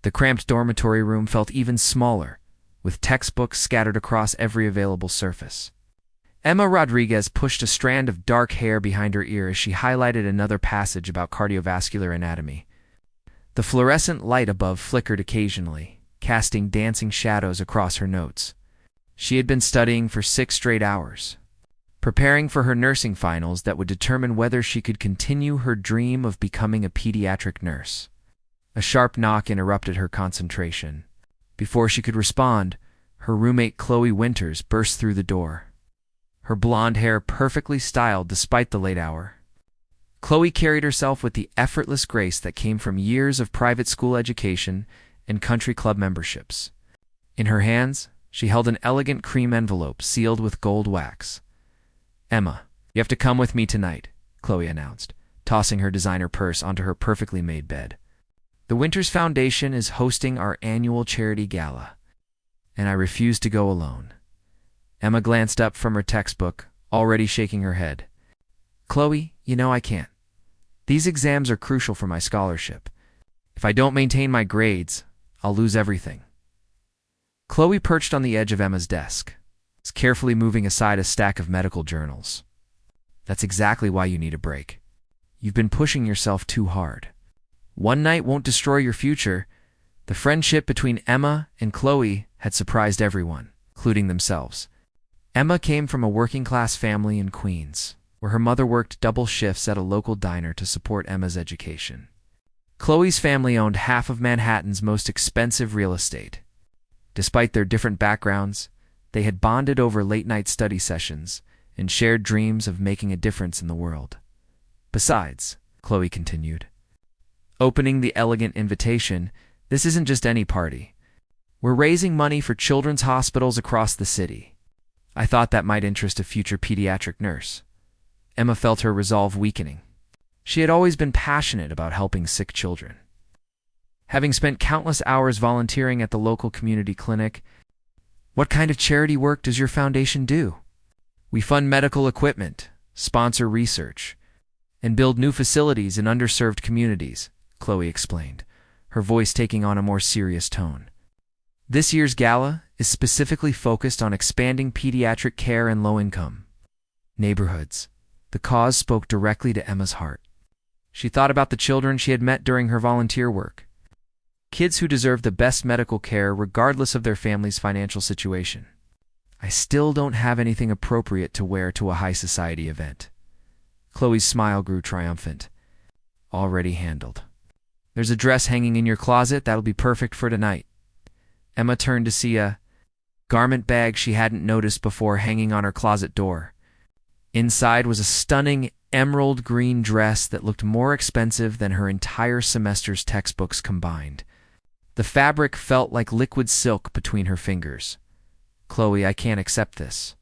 The cramped dormitory room felt even smaller, with textbooks scattered across every available surface. Emma Rodriguez pushed a strand of dark hair behind her ear as she highlighted another passage about cardiovascular anatomy. The fluorescent light above flickered occasionally, casting dancing shadows across her notes. She had been studying for 6 straight hours, preparing for her nursing finals that would determine whether she could continue her dream of becoming a pediatric nurse. A sharp knock interrupted her concentration. Before she could respond, her roommate Chloe Winters burst through the door, her blonde hair perfectly styled despite the late hour. Chloe carried herself with the effortless grace that came from years of private school education and country club memberships. In her hands, she held an elegant cream envelope sealed with gold wax. "Emma, you have to come with me tonight," Chloe announced, tossing her designer purse onto her perfectly made bed. "The Winters Foundation is hosting our annual charity gala, and I refuse to go alone." Emma glanced up from her textbook, already shaking her head. "Chloe, you know I can't. These exams are crucial for my scholarship. If I don't maintain my grades, I'll lose everything." Chloe perched on the edge of Emma's desk, carefully moving aside a stack of medical journals. "That's exactly why you need a break. You've been pushing yourself too hard. One night won't destroy your future." The friendship between Emma and Chloe had surprised everyone, including themselves. Emma came from a working-class family in Queens, where her mother worked double shifts at a local diner to support Emma's education. Chloe's family owned half of Manhattan's most expensive real estate. Despite their different backgrounds, they had bonded over late-night study sessions and shared dreams of making a difference in the world. "Besides," Chloe continued, opening the elegant invitation, "this isn't just any party. We're raising money for children's hospitals across the city. I thought that might interest a future pediatric nurse." Emma felt her resolve weakening. She had always been passionate about helping sick children. Having spent countless hours volunteering at the local community clinic, "What kind of charity work does your foundation do?" "We fund medical equipment, sponsor research, and build new facilities in underserved communities," Chloe explained, her voice taking on a more serious tone. "This year's gala is specifically focused on expanding pediatric care in low-income neighborhoods." The cause spoke directly to Emma's heart. She thought about the children she had met during her volunteer work. Kids who deserve the best medical care regardless of their family's financial situation. "I still don't have anything appropriate to wear to a high society event." Chloe's smile grew triumphant. "Already handled. There's a dress hanging in your closet that'll be perfect for tonight." Emma turned to see a garment bag she hadn't noticed before hanging on her closet door. Inside was a stunning emerald green dress that looked more expensive than her entire semester's textbooks combined. The fabric felt like liquid silk between her fingers. "Chloe, I can't accept this.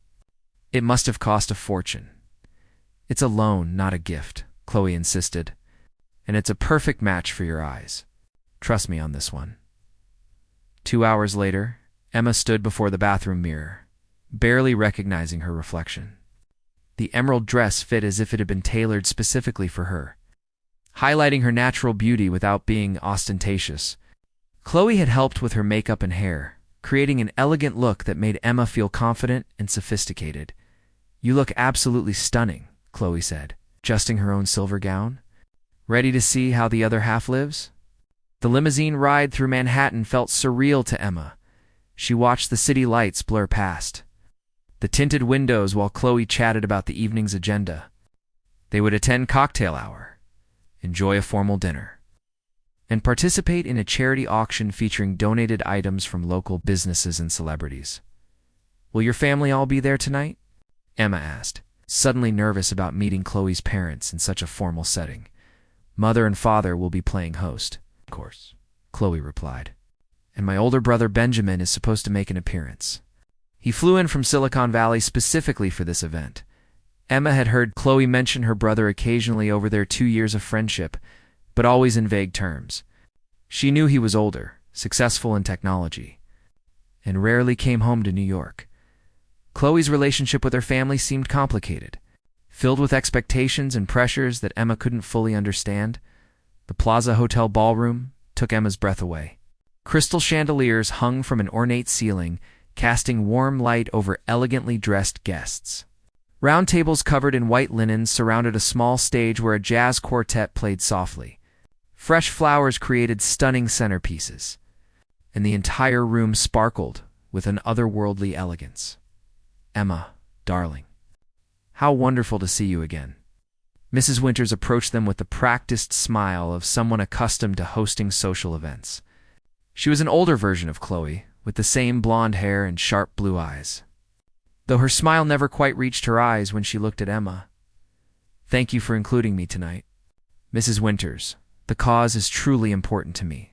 It must have cost a fortune." "It's a loan, not a gift," Chloe insisted. "And it's a perfect match for your eyes. Trust me on this one." 2 hours later, Emma stood before the bathroom mirror, barely recognizing her reflection. The emerald dress fit as if it had been tailored specifically for her, highlighting her natural beauty without being ostentatious. Chloe had helped with her makeup and hair, creating an elegant look that made Emma feel confident and sophisticated. "You look absolutely stunning," Chloe said, adjusting her own silver gown. "Ready to see how the other half lives?" The limousine ride through Manhattan felt surreal to Emma. She watched the city lights blur past the tinted windows while Chloe chatted about the evening's agenda. They would attend cocktail hour, enjoy a formal dinner, and participate in a charity auction featuring donated items from local businesses and celebrities. "Will your family all be there tonight?" Emma asked, suddenly nervous about meeting Chloe's parents in such a formal setting. "Mother and father will be playing host." "Of course," Chloe replied. "And my older brother Benjamin is supposed to make an appearance. He flew in from Silicon Valley specifically for this event." Emma had heard Chloe mention her brother occasionally over their 2 years of friendship, but always in vague terms. She knew he was older, successful in technology, and rarely came home to New York. Chloe's relationship with her family seemed complicated, filled with expectations and pressures that Emma couldn't fully understand. The Plaza Hotel ballroom took Emma's breath away. Crystal chandeliers hung from an ornate ceiling, casting warm light over elegantly dressed guests. Round tables covered in white linen surrounded a small stage where a jazz quartet played softly. Fresh flowers created stunning centerpieces, and the entire room sparkled with an otherworldly elegance. "Emma, darling, how wonderful to see you again." Mrs. Winters approached them with the practiced smile of someone accustomed to hosting social events. She was an older version of Chloe, with the same blonde hair and sharp blue eyes, though her smile never quite reached her eyes when she looked at Emma. "Thank you for including me tonight. Mrs. Winters, the cause is truly important to me."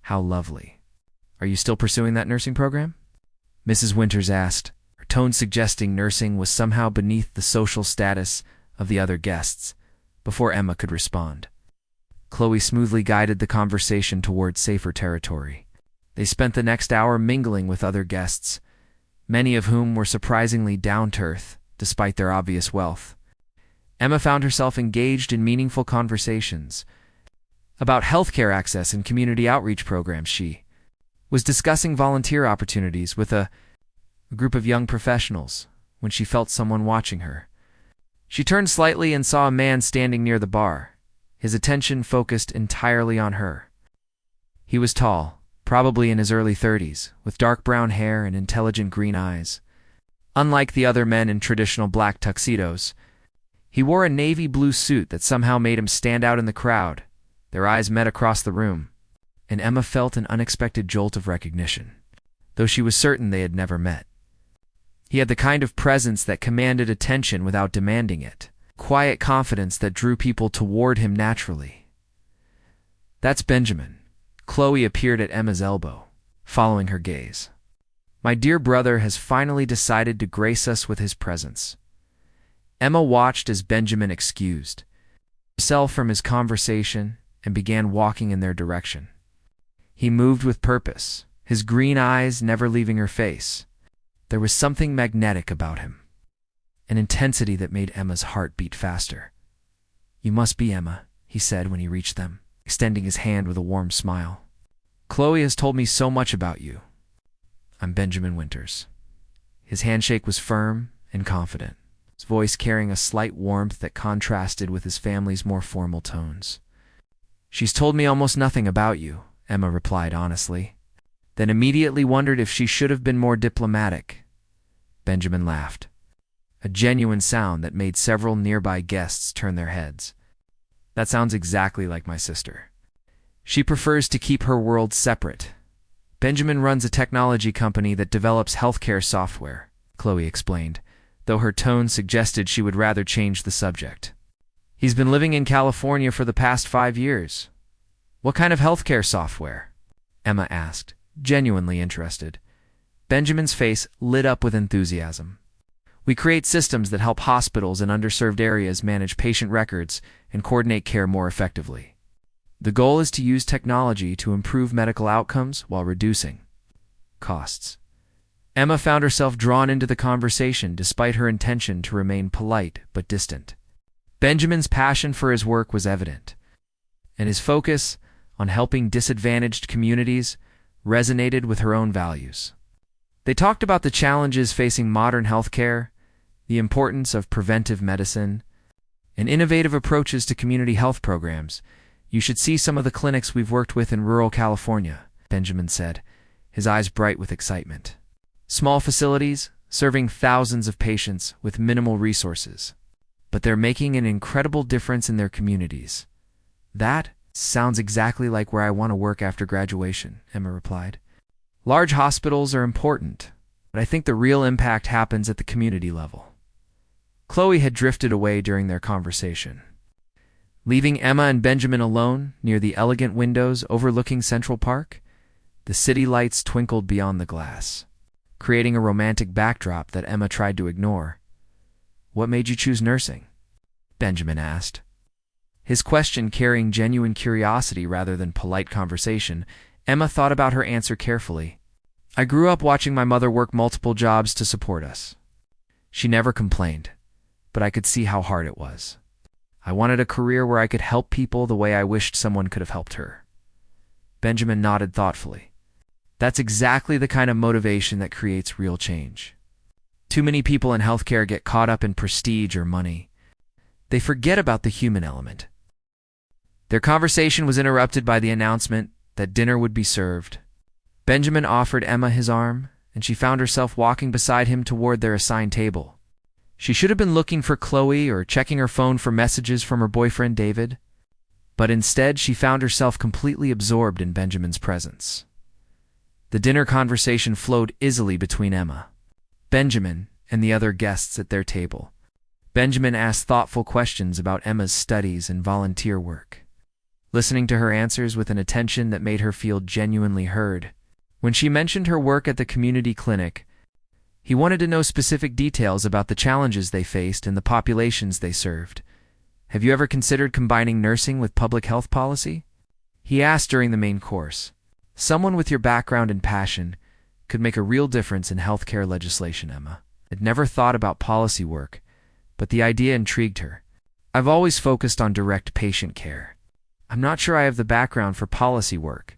"How lovely. Are you still pursuing that nursing program?" Mrs. Winters asked, her tone suggesting nursing was somehow beneath the social status of the other guests, before Emma could respond. Chloe smoothly guided the conversation toward safer territory. They spent the next hour mingling with other guests, many of whom were surprisingly down-to-earth, despite their obvious wealth. Emma found herself engaged in meaningful conversations about healthcare access and community outreach programs. She was discussing volunteer opportunities with a group of young professionals when she felt someone watching her. She turned slightly and saw a man standing near the bar, his attention focused entirely on her. He was tall, probably in his early 30s, with dark brown hair and intelligent green eyes. Unlike the other men in traditional black tuxedos, he wore a navy blue suit that somehow made him stand out in the crowd. Their eyes met across the room, and Emma felt an unexpected jolt of recognition, though she was certain they had never met. He had the kind of presence that commanded attention without demanding it, quiet confidence that drew people toward him naturally. "That's Benjamin." Chloe appeared at Emma's elbow, following her gaze. "My dear brother has finally decided to grace us with his presence." Emma watched as Benjamin excused himself from his conversation and began walking in their direction. He moved with purpose, his green eyes never leaving her face. There was something magnetic about him, an intensity that made Emma's heart beat faster. "You must be Emma," he said when he reached them, extending his hand with a warm smile. "Chloe has told me so much about you." "I'm Benjamin Winters." His handshake was firm and confident, his voice carrying a slight warmth that contrasted with his family's more formal tones. "She's told me almost nothing about you," Emma replied honestly, then immediately wondered if she should have been more diplomatic. Benjamin laughed, a genuine sound that made several nearby guests turn their heads. "That sounds exactly like my sister. She prefers to keep her world separate. Benjamin runs a technology company that develops healthcare software," Chloe explained, though her tone suggested she would rather change the subject. "He's been living in California for the past 5 years. What kind of healthcare software?" Emma asked, genuinely interested. Benjamin's face lit up with enthusiasm. "We create systems that help hospitals in underserved areas manage patient records and coordinate care more effectively. The goal is to use technology to improve medical outcomes while reducing costs." Emma found herself drawn into the conversation despite her intention to remain polite but distant. Benjamin's passion for his work was evident, and his focus on helping disadvantaged communities resonated with her own values. They talked about the challenges facing modern healthcare, the importance of preventive medicine, and innovative approaches to community health programs. "You should see some of the clinics we've worked with in rural California," Benjamin said, his eyes bright with excitement. "Small facilities, serving thousands of patients with minimal resources, but they're making an incredible difference in their communities." "That sounds exactly like where I want to work after graduation," Emma replied. "Large hospitals are important, but I think the real impact happens at the community level." Chloe had drifted away during their conversation, leaving Emma and Benjamin alone near the elegant windows overlooking Central Park. The city lights twinkled beyond the glass, creating a romantic backdrop that Emma tried to ignore. "What made you choose nursing?" Benjamin asked, his question carrying genuine curiosity rather than polite conversation. Emma thought about her answer carefully. "I grew up watching my mother work multiple jobs to support us. She never complained, but I could see how hard it was. I wanted a career where I could help people the way I wished someone could have helped her." Benjamin nodded thoughtfully, That's exactly the kind of motivation that creates real change. Too many people in healthcare get caught up in prestige or money. They forget about the human element. Their conversation was interrupted by the announcement that dinner would be served. Benjamin offered Emma his arm, and she found herself walking beside him toward their assigned table. She should have been looking for Chloe or checking her phone for messages from her boyfriend David, but instead she found herself completely absorbed in Benjamin's presence. The dinner conversation flowed easily between Emma, Benjamin, and the other guests at their table. Benjamin asked thoughtful questions about Emma's studies and volunteer work, listening to her answers with an attention that made her feel genuinely heard. When she mentioned her work at the community clinic, he wanted to know specific details about the challenges they faced and the populations they served. "Have you ever considered combining nursing with public health policy?" he asked during the main course. "Someone with your background and passion could make a real difference in healthcare legislation." Emma had never thought about policy work, but the idea intrigued her. "I've always focused on direct patient care. I'm not sure I have the background for policy work."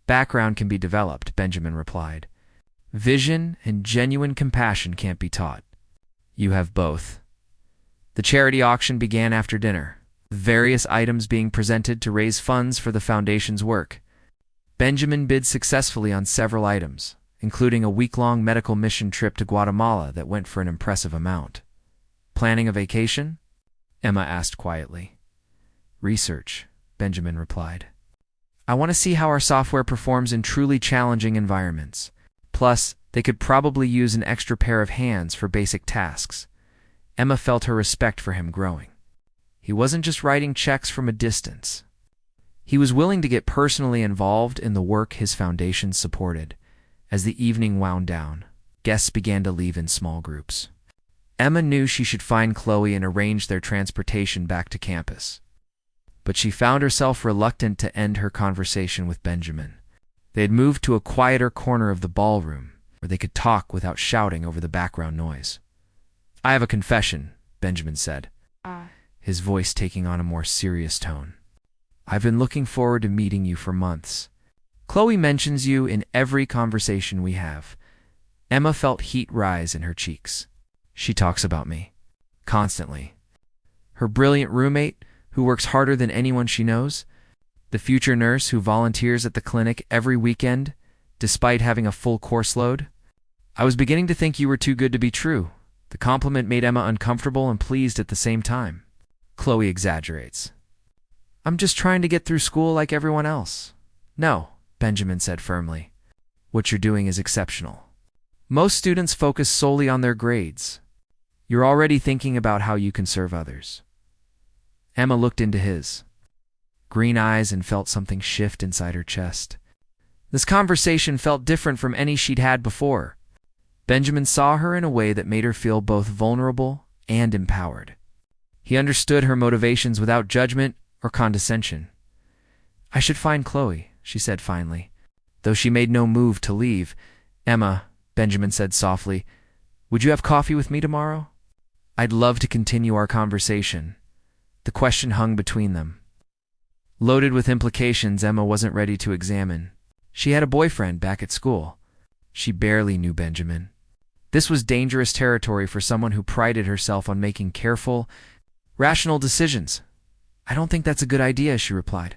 "Background can be developed," Benjamin replied. "Vision and genuine compassion can't be taught. You have both." The charity auction began after dinner, with various items being presented to raise funds for the foundation's work. Benjamin bid successfully on several items, including a week-long medical mission trip to Guatemala that went for an impressive amount. "Planning a vacation?" Emma asked quietly. "Research," Benjamin replied. "I want to see how our software performs in truly challenging environments. Plus, they could probably use an extra pair of hands for basic tasks." Emma felt her respect for him growing. He wasn't just writing checks from a distance. He was willing to get personally involved in the work his foundation supported. As the evening wound down, guests began to leave in small groups. Emma knew she should find Chloe and arrange their transportation back to campus, but she found herself reluctant to end her conversation with Benjamin. They had moved to a quieter corner of the ballroom, where they could talk without shouting over the background noise. "I have a confession," Benjamin said, his voice taking on a more serious tone. "I've been looking forward to meeting you for months. Chloe mentions you in every conversation we have." Emma felt heat rise in her cheeks. "She talks about me. Constantly. Her brilliant roommate, who works harder than anyone she knows. The future nurse who volunteers at the clinic every weekend, despite having a full course load. I was beginning to think you were too good to be true." The compliment made Emma uncomfortable and pleased at the same time. "Chloe exaggerates. I'm just trying to get through school like everyone else." "No," Benjamin said firmly. "What you're doing is exceptional. Most students focus solely on their grades. You're already thinking about how you can serve others." Emma looked into his green eyes and felt something shift inside her chest. This conversation felt different from any she'd had before. Benjamin saw her in a way that made her feel both vulnerable and empowered. He understood her motivations without judgment or condescension. "I should find Chloe," she said finally. Though she made no move to leave, "Emma," Benjamin said softly, "would you have coffee with me tomorrow?" "I'd love to continue our conversation." The question hung between them, loaded with implications Emma wasn't ready to examine. She had a boyfriend back at school. She barely knew Benjamin. This was dangerous territory for someone who prided herself on making careful, rational decisions. "I don't think that's a good idea," she replied.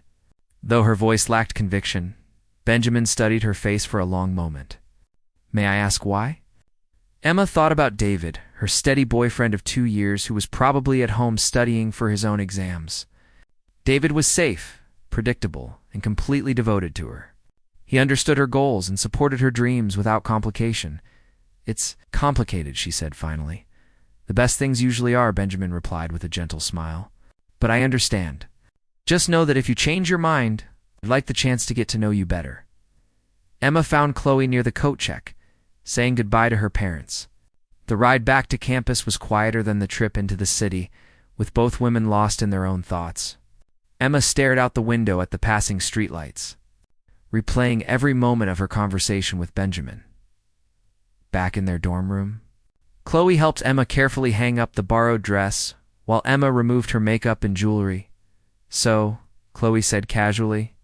Though her voice lacked conviction, Benjamin studied her face for a long moment. "May I ask why?" Emma thought about David, her steady boyfriend of 2 years who was probably at home studying for his own exams. David was safe, predictable, and completely devoted to her. He understood her goals and supported her dreams without complication. "It's complicated," she said finally. "The best things usually are," Benjamin replied with a gentle smile. "But I understand. Just know that if you change your mind, I'd like the chance to get to know you better." Emma found Chloe near the coat check, saying goodbye to her parents. The ride back to campus was quieter than the trip into the city, with both women lost in their own thoughts. Emma stared out the window at the passing streetlights, replaying every moment of her conversation with Benjamin. Back in their dorm room, Chloe helped Emma carefully hang up the borrowed dress, while Emma removed her makeup and jewelry. "So," Chloe said casually,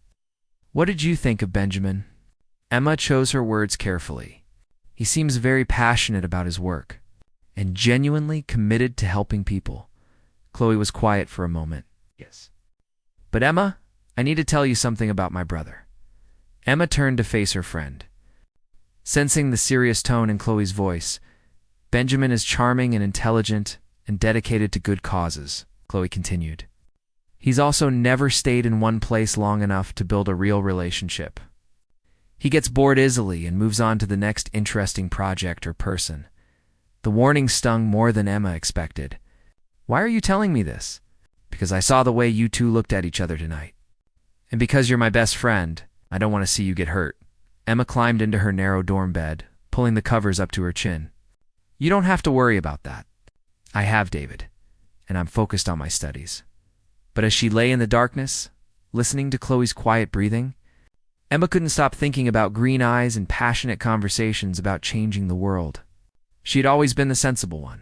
"what did you think of Benjamin?" Emma chose her words carefully. He seems very passionate about his work and genuinely committed to helping people. Chloe was quiet for a moment. Yes. But Emma, I need to tell you something about my brother. Emma turned to face her friend. Sensing the serious tone in Chloe's voice, Benjamin is charming and intelligent and dedicated to good causes, Chloe continued. He's also never stayed in one place long enough to build a real relationship. He gets bored easily and moves on to the next interesting project or person. The warning stung more than Emma expected. Why are you telling me this? Because I saw the way you two looked at each other tonight. And because you're my best friend, I don't want to see you get hurt. Emma climbed into her narrow dorm bed, pulling the covers up to her chin. You don't have to worry about that. I have David, and I'm focused on my studies. But as she lay in the darkness, listening to Chloe's quiet breathing, Emma couldn't stop thinking about green eyes and passionate conversations about changing the world. She had always been the sensible one.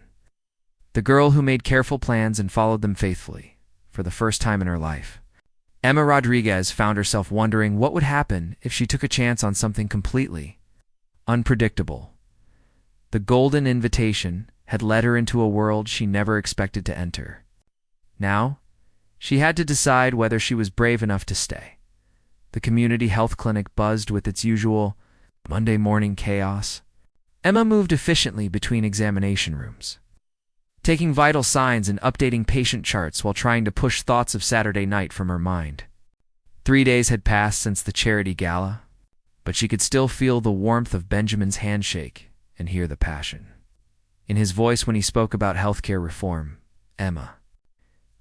The girl who made careful plans and followed them faithfully, for the first time in her life. Emma Rodriguez found herself wondering what would happen if she took a chance on something completely unpredictable. The golden invitation had led her into a world she never expected to enter. Now, she had to decide whether she was brave enough to stay. The community health clinic buzzed with its usual Monday morning chaos. Emma moved efficiently between examination rooms, taking vital signs and updating patient charts while trying to push thoughts of Saturday night from her mind. 3 days had passed since the charity gala, but she could still feel the warmth of Benjamin's handshake and hear the passion in his voice when he spoke about healthcare reform. Emma,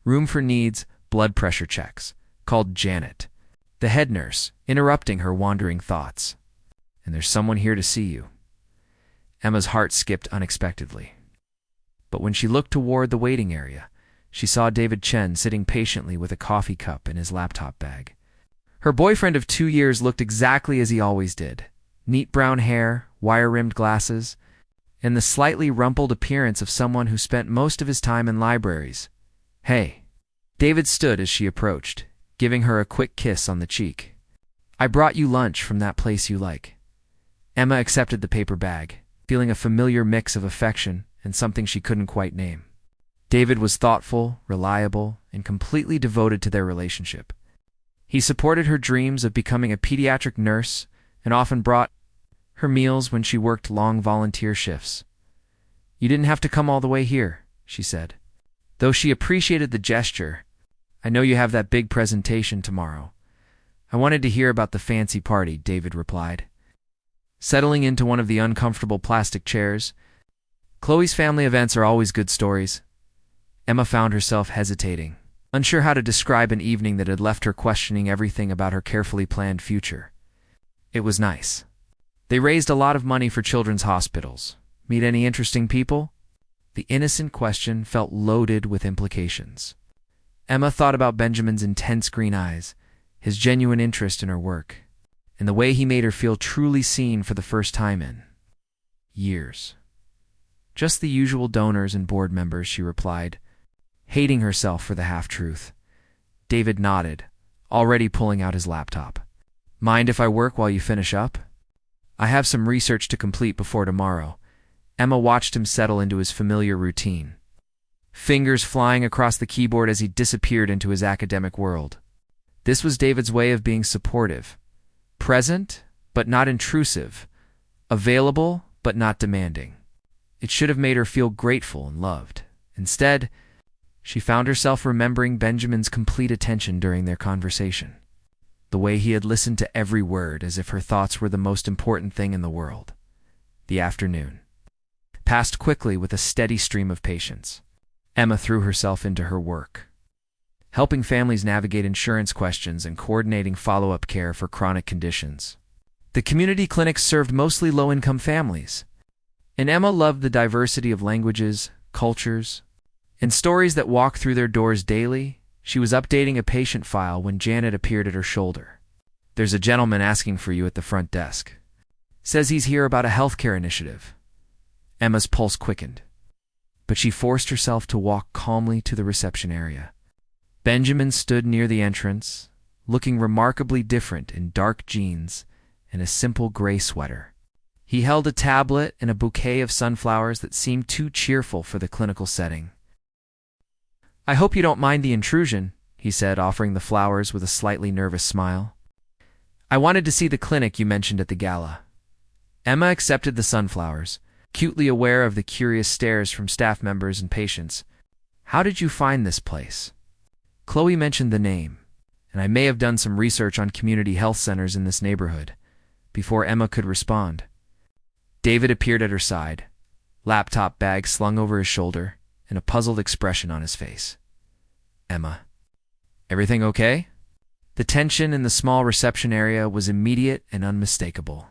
room for needs, blood pressure checks, called Janet, the head nurse, interrupting her wandering thoughts. And there's someone here to see you. Emma's heart skipped unexpectedly. But when she looked toward the waiting area, she saw David Chen sitting patiently with a coffee cup in his laptop bag. Her boyfriend of 2 years looked exactly as he always did. Neat brown hair, wire-rimmed glasses, and the slightly rumpled appearance of someone who spent most of his time in libraries. Hey. David stood as she approached, giving her a quick kiss on the cheek. I brought you lunch from that place you like. Emma accepted the paper bag, feeling a familiar mix of affection and something she couldn't quite name. David was thoughtful, reliable, and completely devoted to their relationship. He supported her dreams of becoming a pediatric nurse and often brought her meals when she worked long volunteer shifts. You didn't have to come all the way here, she said. Though she appreciated the gesture, I know you have that big presentation tomorrow. I wanted to hear about the fancy party, David replied. Settling into one of the uncomfortable plastic chairs, Chloe's family events are always good stories. Emma found herself hesitating, unsure how to describe an evening that had left her questioning everything about her carefully planned future. It was nice. They raised a lot of money for children's hospitals. Meet any interesting people? The innocent question felt loaded with implications. Emma thought about Benjamin's intense green eyes, his genuine interest in her work, and the way he made her feel truly seen for the first time in years. Just the usual donors and board members, she replied, hating herself for the half-truth. David nodded, already pulling out his laptop. Mind if I work while you finish up? I have some research to complete before tomorrow. Emma watched him settle into his familiar routine, fingers flying across the keyboard as he disappeared into his academic world. This was David's way of being supportive, present but not intrusive, available but not demanding. It should have made her feel grateful and loved. Instead, she found herself remembering Benjamin's complete attention during their conversation, the way he had listened to every word as if her thoughts were the most important thing in the world. The afternoon passed quickly with a steady stream of patients. Emma threw herself into her work, helping families navigate insurance questions and coordinating follow-up care for chronic conditions. The community clinics served mostly low-income families, and Emma loved the diversity of languages, cultures, and stories that walked through their doors daily. She was updating a patient file when Janet appeared at her shoulder. There's a gentleman asking for you at the front desk. Says he's here about a healthcare initiative. Emma's pulse quickened, but she forced herself to walk calmly to the reception area. Benjamin stood near the entrance, looking remarkably different in dark jeans and a simple gray sweater. He held a tablet and a bouquet of sunflowers that seemed too cheerful for the clinical setting. "I hope you don't mind the intrusion," he said, offering the flowers with a slightly nervous smile. "I wanted to see the clinic you mentioned at the gala." Emma accepted the sunflowers, acutely aware of the curious stares from staff members and patients. "How did you find this place?" Chloe mentioned the name, and I may have done some research on community health centers in this neighborhood. Before Emma could respond, David appeared at her side, laptop bag slung over his shoulder, and a puzzled expression on his face. "Emma, everything okay?" The tension in the small reception area was immediate and unmistakable.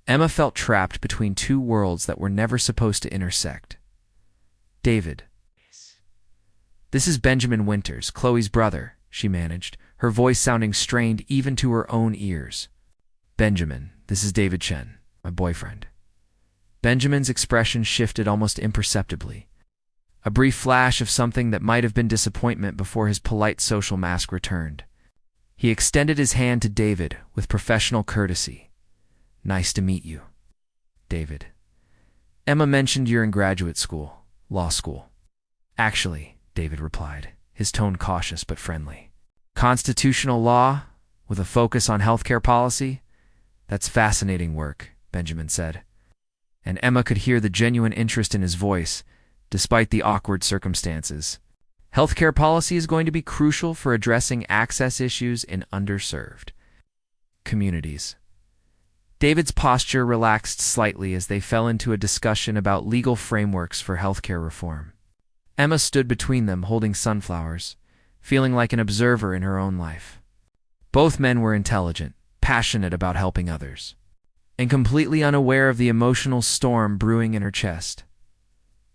Emma felt trapped between two worlds that were never supposed to intersect. "David, this is Benjamin Winters, Chloe's brother," she managed, her voice sounding strained even to her own ears. "Benjamin, this is David Chen, my boyfriend." Benjamin's expression shifted almost imperceptibly. A brief flash of something that might have been disappointment before his polite social mask returned. He extended his hand to David with professional courtesy. "Nice to meet you, David. Emma mentioned you're in graduate school, law school." "Actually," David replied, his tone cautious but friendly. "Constitutional law, with a focus on healthcare policy? That's fascinating work," Benjamin said. And Emma could hear the genuine interest in his voice, despite the awkward circumstances. Healthcare policy is going to be crucial for addressing access issues in underserved communities. David's posture relaxed slightly as they fell into a discussion about legal frameworks for healthcare reform. Emma stood between them, holding sunflowers, feeling like an observer in her own life. Both men were intelligent, passionate about helping others, and completely unaware of the emotional storm brewing in her chest.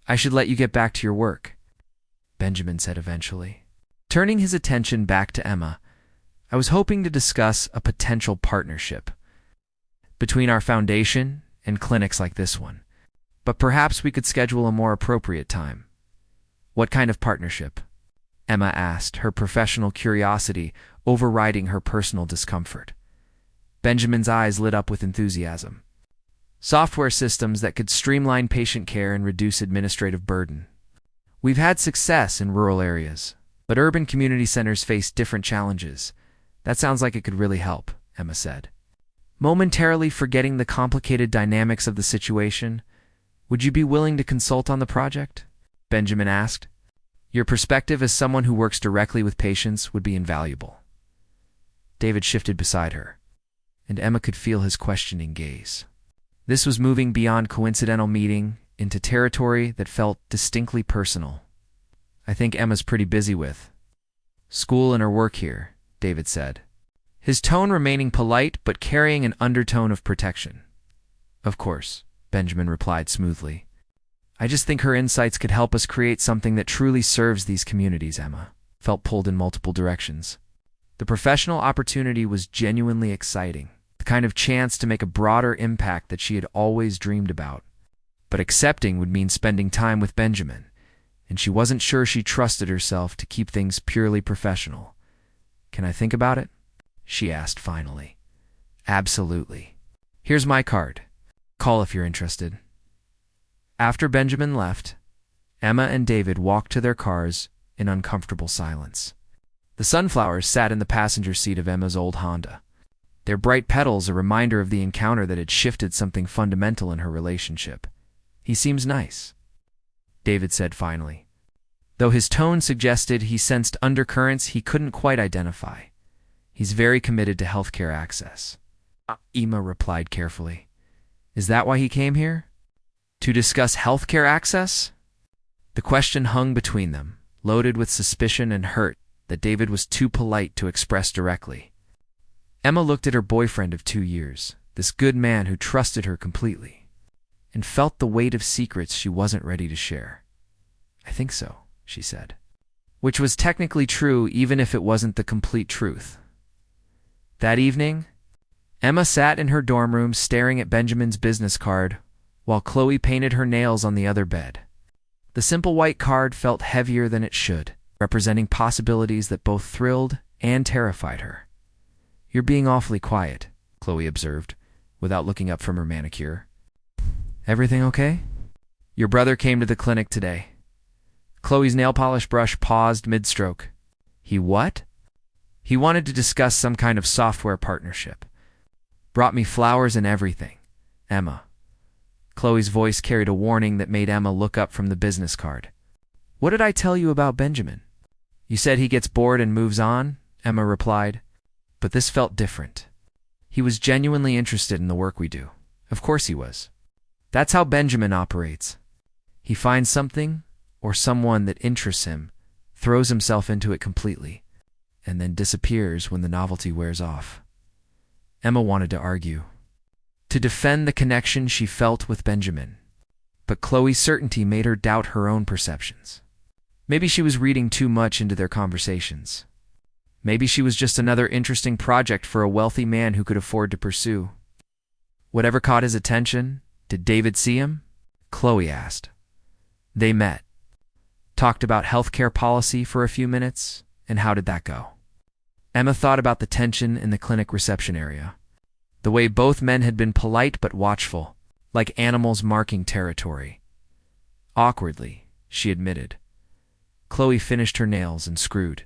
"I should let you get back to your work," Benjamin said eventually. Turning his attention back to Emma, "I was hoping to discuss a potential partnership between our foundation and clinics like this one, but perhaps we could schedule a more appropriate time." "What kind of partnership?" Emma asked, her professional curiosity overriding her personal discomfort. Benjamin's eyes lit up with enthusiasm. "Software systems that could streamline patient care and reduce administrative burden. We've had success in rural areas, but urban community centers face different challenges. That sounds like it could really help," Emma said. Momentarily forgetting the complicated dynamics of the situation, "Would you be willing to consult on the project?" Benjamin asked. "Your perspective as someone who works directly with patients would be invaluable." David shifted beside her, and Emma could feel his questioning gaze. This was moving beyond coincidental meeting into territory that felt distinctly personal. "I think Emma's pretty busy with school and her work here," David said, his tone remaining polite but carrying an undertone of protection. "Of course," Benjamin replied smoothly. "I just think her insights could help us create something that truly serves these communities." Emma felt pulled in multiple directions. The professional opportunity was genuinely exciting, the kind of chance to make a broader impact that she had always dreamed about. But accepting would mean spending time with Benjamin, and she wasn't sure she trusted herself to keep things purely professional. "Can I think about it?" she asked finally. "Absolutely. Here's my card. Call if you're interested." After Benjamin left, Emma and David walked to their cars in uncomfortable silence. The sunflowers sat in the passenger seat of Emma's old Honda, their bright petals a reminder of the encounter that had shifted something fundamental in her relationship. "He seems nice," David said finally, though his tone suggested he sensed undercurrents he couldn't quite identify. "He's very committed to healthcare access," Emma replied carefully. "Is that why he came here? To discuss healthcare access?" The question hung between them, loaded with suspicion and hurt that David was too polite to express directly. Emma looked at her boyfriend of 2 years, this good man who trusted her completely, and felt the weight of secrets she wasn't ready to share. "I think so," she said, which was technically true even if it wasn't the complete truth. That evening, Emma sat in her dorm room staring at Benjamin's business card while Chloe painted her nails on the other bed. The simple white card felt heavier than it should, representing possibilities that both thrilled and terrified her. "You're being awfully quiet," Chloe observed, without looking up from her manicure. Everything okay? Your brother came to the clinic today. Chloe's nail polish brush paused mid-stroke. He what? He wanted to discuss some kind of software partnership. Brought me flowers and everything. Emma. Chloe's voice carried a warning that made Emma look up from the business card. What did I tell you about Benjamin? You said he gets bored and moves on, Emma replied. But this felt different. He was genuinely interested in the work we do. Of course he was. That's how Benjamin operates. He finds something or someone that interests him, throws himself into it completely, and then disappears when the novelty wears off. Emma wanted to argue, to defend the connection she felt with Benjamin. But Chloe's certainty made her doubt her own perceptions. Maybe she was reading too much into their conversations. Maybe she was just another interesting project for a wealthy man who could afford to pursue. Whatever caught his attention, did David see him? Chloe asked. They met. Talked about healthcare policy for a few minutes, and how did that go? Emma thought about the tension in the clinic reception area. The way both men had been polite but watchful, like animals marking territory. Awkwardly, she admitted. Chloe finished her nails and screwed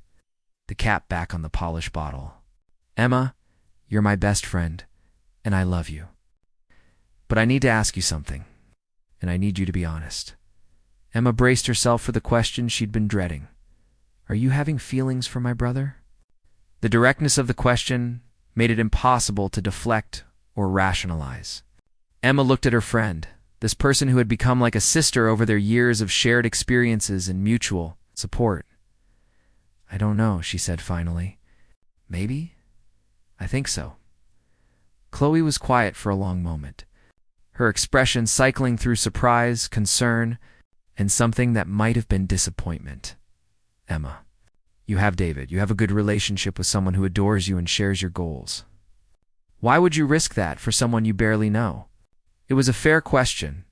the cap back on the polish bottle. Emma, you're my best friend, and I love you. But I need to ask you something, and I need you to be honest. Emma braced herself for the question she'd been dreading. Are you having feelings for my brother? The directness of the question made it impossible to deflect or rationalize. Emma looked at her friend, this person who had become like a sister over their years of shared experiences and mutual support. I don't know, she said finally. Maybe? I think so. Chloe was quiet for a long moment, her expression cycling through surprise, concern, and something that might have been disappointment. Emma, you have David. You have a good relationship with someone who adores you and shares your goals. Why would you risk that for someone you barely know? It was a fair question,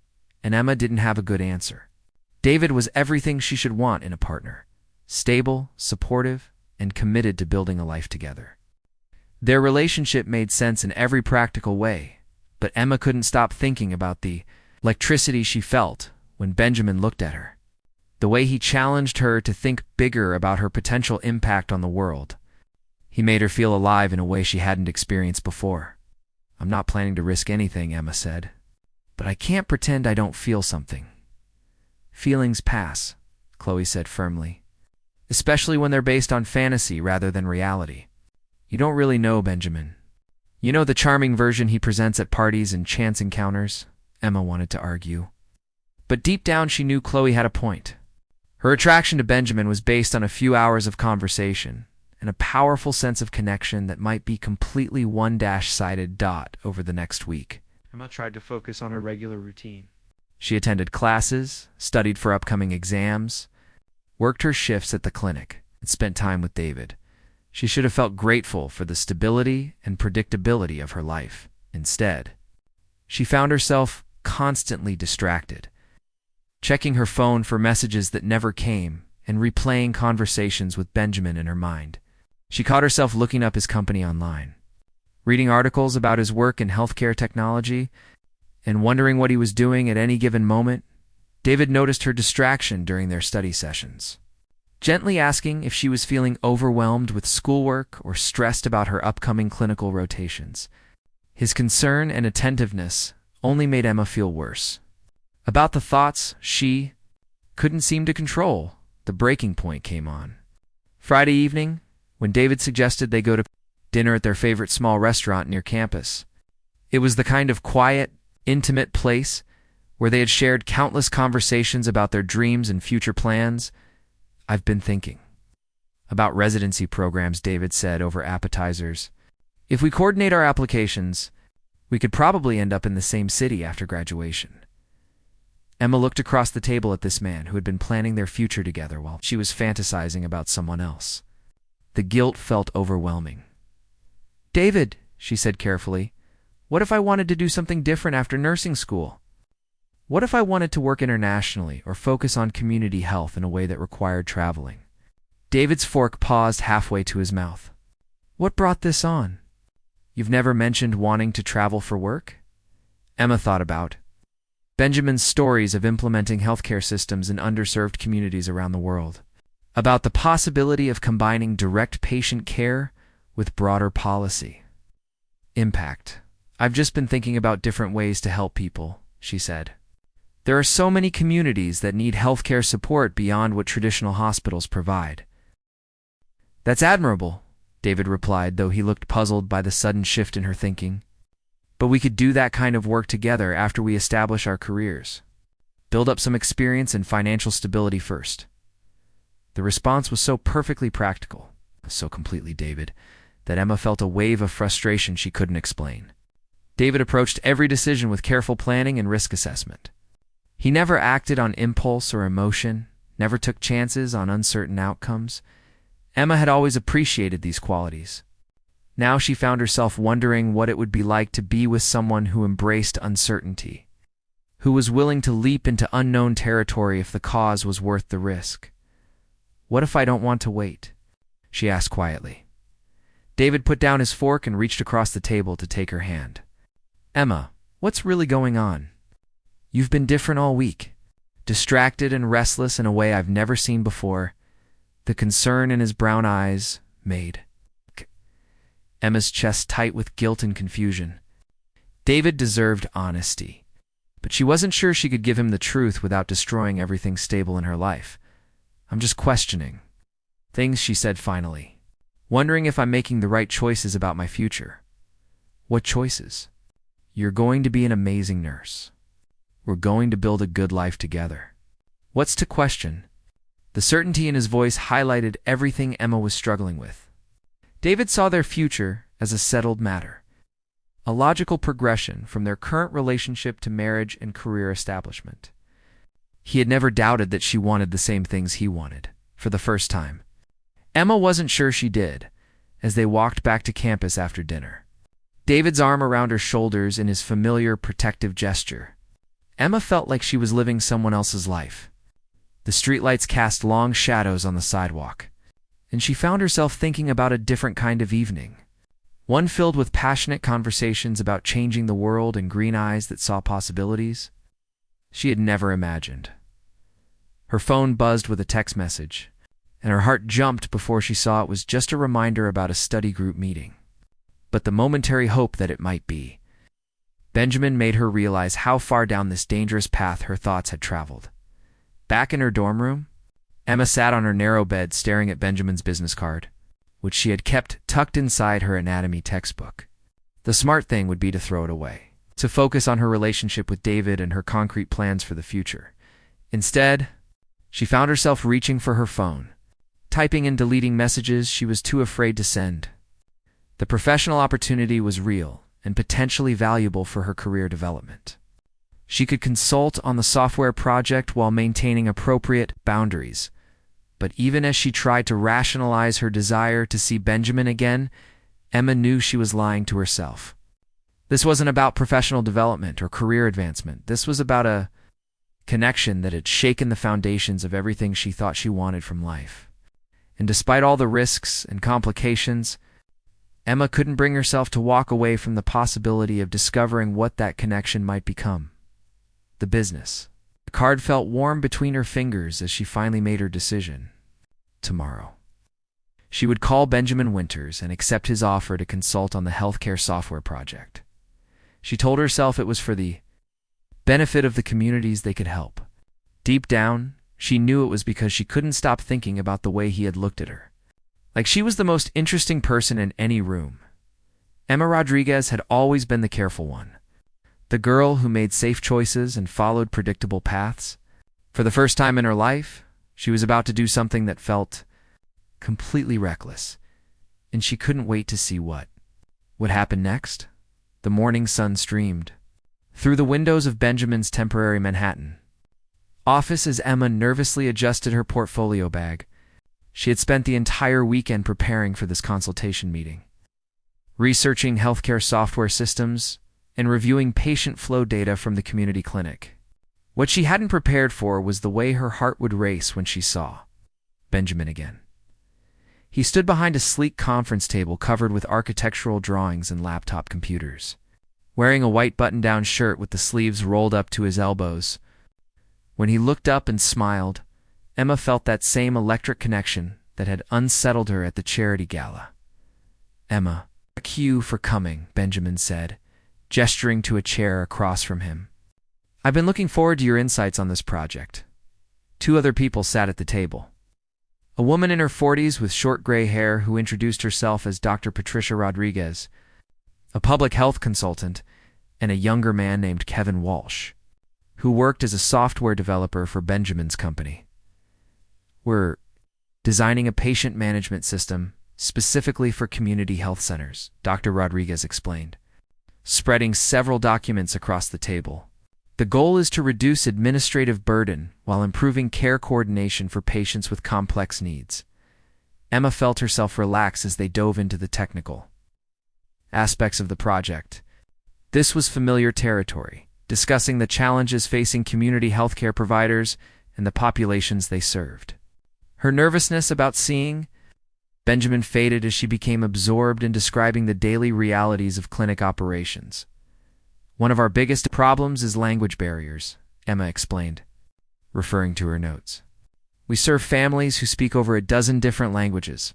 and Emma didn't have a good answer. David was everything she should want in a partner. Stable, supportive, and committed to building a life together. Their relationship made sense in every practical way, but Emma couldn't stop thinking about the electricity she felt when Benjamin looked at her. The way he challenged her to think bigger about her potential impact on the world. He made her feel alive in a way she hadn't experienced before. I'm not planning to risk anything, Emma said. But I can't pretend I don't feel something. Feelings pass, Chloe said firmly. Especially when they're based on fantasy rather than reality. You don't really know Benjamin. You know the charming version he presents at parties and chance encounters? Emma wanted to argue. But deep down she knew Chloe had a point. Her attraction to Benjamin was based on a few hours of conversation and a powerful sense of connection that might be completely one-sided dot over the next week. Emma tried to focus on her regular routine. She attended classes, studied for upcoming exams, worked her shifts at the clinic, and spent time with David. She should have felt grateful for the stability and predictability of her life. Instead, she found herself constantly distracted, checking her phone for messages that never came and replaying conversations with Benjamin in her mind. She caught herself looking up his company online, reading articles about his work in healthcare technology, and wondering what he was doing at any given moment. David noticed her distraction during their study sessions, gently asking if she was feeling overwhelmed with schoolwork or stressed about her upcoming clinical rotations. His concern and attentiveness only made Emma feel worse. About the thoughts she couldn't seem to control, the breaking point came on. Friday evening, when David suggested they go to dinner at their favorite small restaurant near campus. It was the kind of quiet, intimate place where they had shared countless conversations about their dreams and future plans. I've been thinking about residency programs, David said over appetizers. If we coordinate our applications, we could probably end up in the same city after graduation. Emma looked across the table at this man who had been planning their future together while she was fantasizing about someone else. The guilt felt overwhelming. David, she said carefully, what if I wanted to do something different after nursing school? What if I wanted to work internationally or focus on community health in a way that required traveling? David's fork paused halfway to his mouth. What brought this on? You've never mentioned wanting to travel for work? Emma thought about Benjamin's stories of implementing healthcare systems in underserved communities around the world, about the possibility of combining direct patient care with broader policy. Impact. I've just been thinking about different ways to help people, she said. There are so many communities that need healthcare support beyond what traditional hospitals provide. That's admirable, David replied, though he looked puzzled by the sudden shift in her thinking. But we could do that kind of work together after we establish our careers. Build up some experience and financial stability first. The response was so perfectly practical, so completely David, that Emma felt a wave of frustration she couldn't explain. David approached every decision with careful planning and risk assessment. He never acted on impulse or emotion, never took chances on uncertain outcomes. Emma had always appreciated these qualities. Now she found herself wondering what it would be like to be with someone who embraced uncertainty, who was willing to leap into unknown territory if the cause was worth the risk. "What if I don't want to wait?" she asked quietly. David put down his fork and reached across the table to take her hand. "Emma, what's really going on? You've been different all week, distracted and restless in a way I've never seen before." The concern in his brown eyes made Emma's chest tight with guilt and confusion. David deserved honesty, but she wasn't sure she could give him the truth without destroying everything stable in her life. "I'm just questioning things," she said finally. "Wondering if I'm making the right choices about my future." "What choices?" "You're going to be an amazing nurse. We're going to build a good life together." "What's to question?" The certainty in his voice highlighted everything Emma was struggling with. David saw their future as a settled matter, a logical progression from their current relationship to marriage and career establishment. He had never doubted that she wanted the same things he wanted, for the first time. Emma wasn't sure she did, as they walked back to campus after dinner. David's arm around her shoulders in his familiar protective gesture. Emma felt like she was living someone else's life. The streetlights cast long shadows on the sidewalk, and she found herself thinking about a different kind of evening, one filled with passionate conversations about changing the world and green eyes that saw possibilities she had never imagined. Her phone buzzed with a text message, and her heart jumped before she saw it was just a reminder about a study group meeting. But the momentary hope that it might be, Benjamin made her realize how far down this dangerous path her thoughts had traveled. Back in her dorm room, Emma sat on her narrow bed staring at Benjamin's business card, which she had kept tucked inside her anatomy textbook. The smart thing would be to throw it away, to focus on her relationship with David and her concrete plans for the future. Instead, she found herself reaching for her phone, typing and deleting messages she was too afraid to send. The professional opportunity was real and potentially valuable for her career development. She could consult on the software project while maintaining appropriate boundaries. But even as she tried to rationalize her desire to see Benjamin again, Emma knew she was lying to herself. This wasn't about professional development or career advancement. This was about a connection that had shaken the foundations of everything she thought she wanted from life. And despite all the risks and complications, Emma couldn't bring herself to walk away from the possibility of discovering what that connection might become. The business. The card felt warm between her fingers as she finally made her decision. Tomorrow, she would call Benjamin Winters and accept his offer to consult on the healthcare software project. She told herself it was for the benefit of the communities they could help. Deep down, she knew it was because she couldn't stop thinking about the way he had looked at her. Like she was the most interesting person in any room. Emma Rodriguez had always been the careful one, the girl who made safe choices and followed predictable paths. For the first time in her life, she was about to do something that felt completely reckless, and she couldn't wait to see what would happen next. The morning sun streamed through the windows of Benjamin's temporary Manhattan office as Emma nervously adjusted her portfolio bag. She had spent the entire weekend preparing for this consultation meeting, researching healthcare software systems and reviewing patient flow data from the community clinic. What she hadn't prepared for was the way her heart would race when she saw Benjamin again. He stood behind a sleek conference table covered with architectural drawings and laptop computers. wearing a white button-down shirt with the sleeves rolled up to his elbows. When he looked up and smiled, Emma felt that same electric connection that had unsettled her at the charity gala. "Emma, thank you for coming," Benjamin said, gesturing to a chair across from him. "I've been looking forward to your insights on this project." Two other people sat at the table. A woman in her 40s with short gray hair who introduced herself as Dr. Patricia Rodriguez, a public health consultant, and a younger man named Kevin Walsh, who worked as a software developer for Benjamin's company. "We're designing a patient management system specifically for community health centers," Dr. Rodriguez explained, spreading several documents across the table. "The goal is to reduce administrative burden while improving care coordination for patients with complex needs." Emma felt herself relax as they dove into the technical aspects of the project. This was familiar territory, discussing the challenges facing community healthcare providers and the populations they served. Her nervousness about seeing Benjamin faded as she became absorbed in describing the daily realities of clinic operations. "One of our biggest problems is language barriers," Emma explained, referring to her notes. "We serve families who speak over a dozen different languages,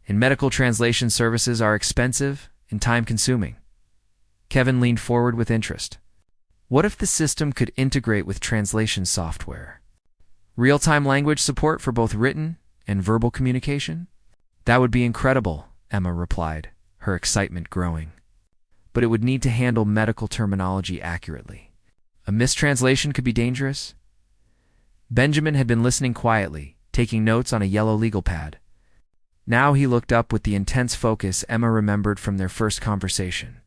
and medical translation services are expensive and time-consuming." Kevin leaned forward with interest. "What if the system could integrate with translation software? Real-time language support for both written and verbal communication?" "That would be incredible," Emma replied, her excitement growing. "But it would need to handle medical terminology accurately. A mistranslation could be dangerous." Benjamin had been listening quietly, taking notes on a yellow legal pad. Now he looked up with the intense focus Emma remembered from their first conversation.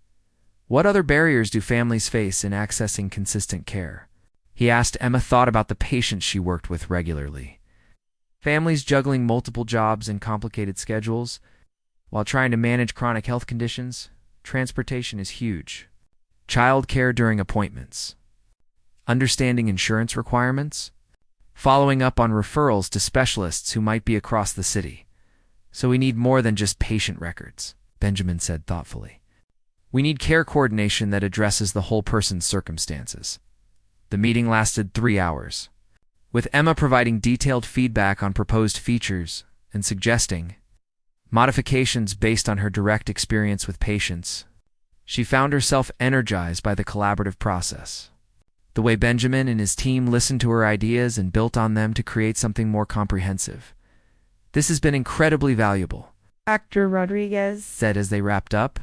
"What other barriers do families face in accessing consistent care?" he asked. Emma thought about the patients she worked with regularly. Families juggling multiple jobs and complicated schedules, while trying to manage chronic health conditions. Transportation is huge. Child care during appointments. Understanding insurance requirements. Following up on referrals to specialists who might be across the city. "So we need more than just patient records," Benjamin said thoughtfully. "We need care coordination that addresses the whole person's circumstances." The meeting lasted 3 hours, with Emma providing detailed feedback on proposed features and suggesting modifications based on her direct experience with patients. She found herself energized by the collaborative process. The way Benjamin and his team listened to her ideas and built on them to create something more comprehensive. "This has been incredibly valuable," Dr. Rodriguez said as they wrapped up.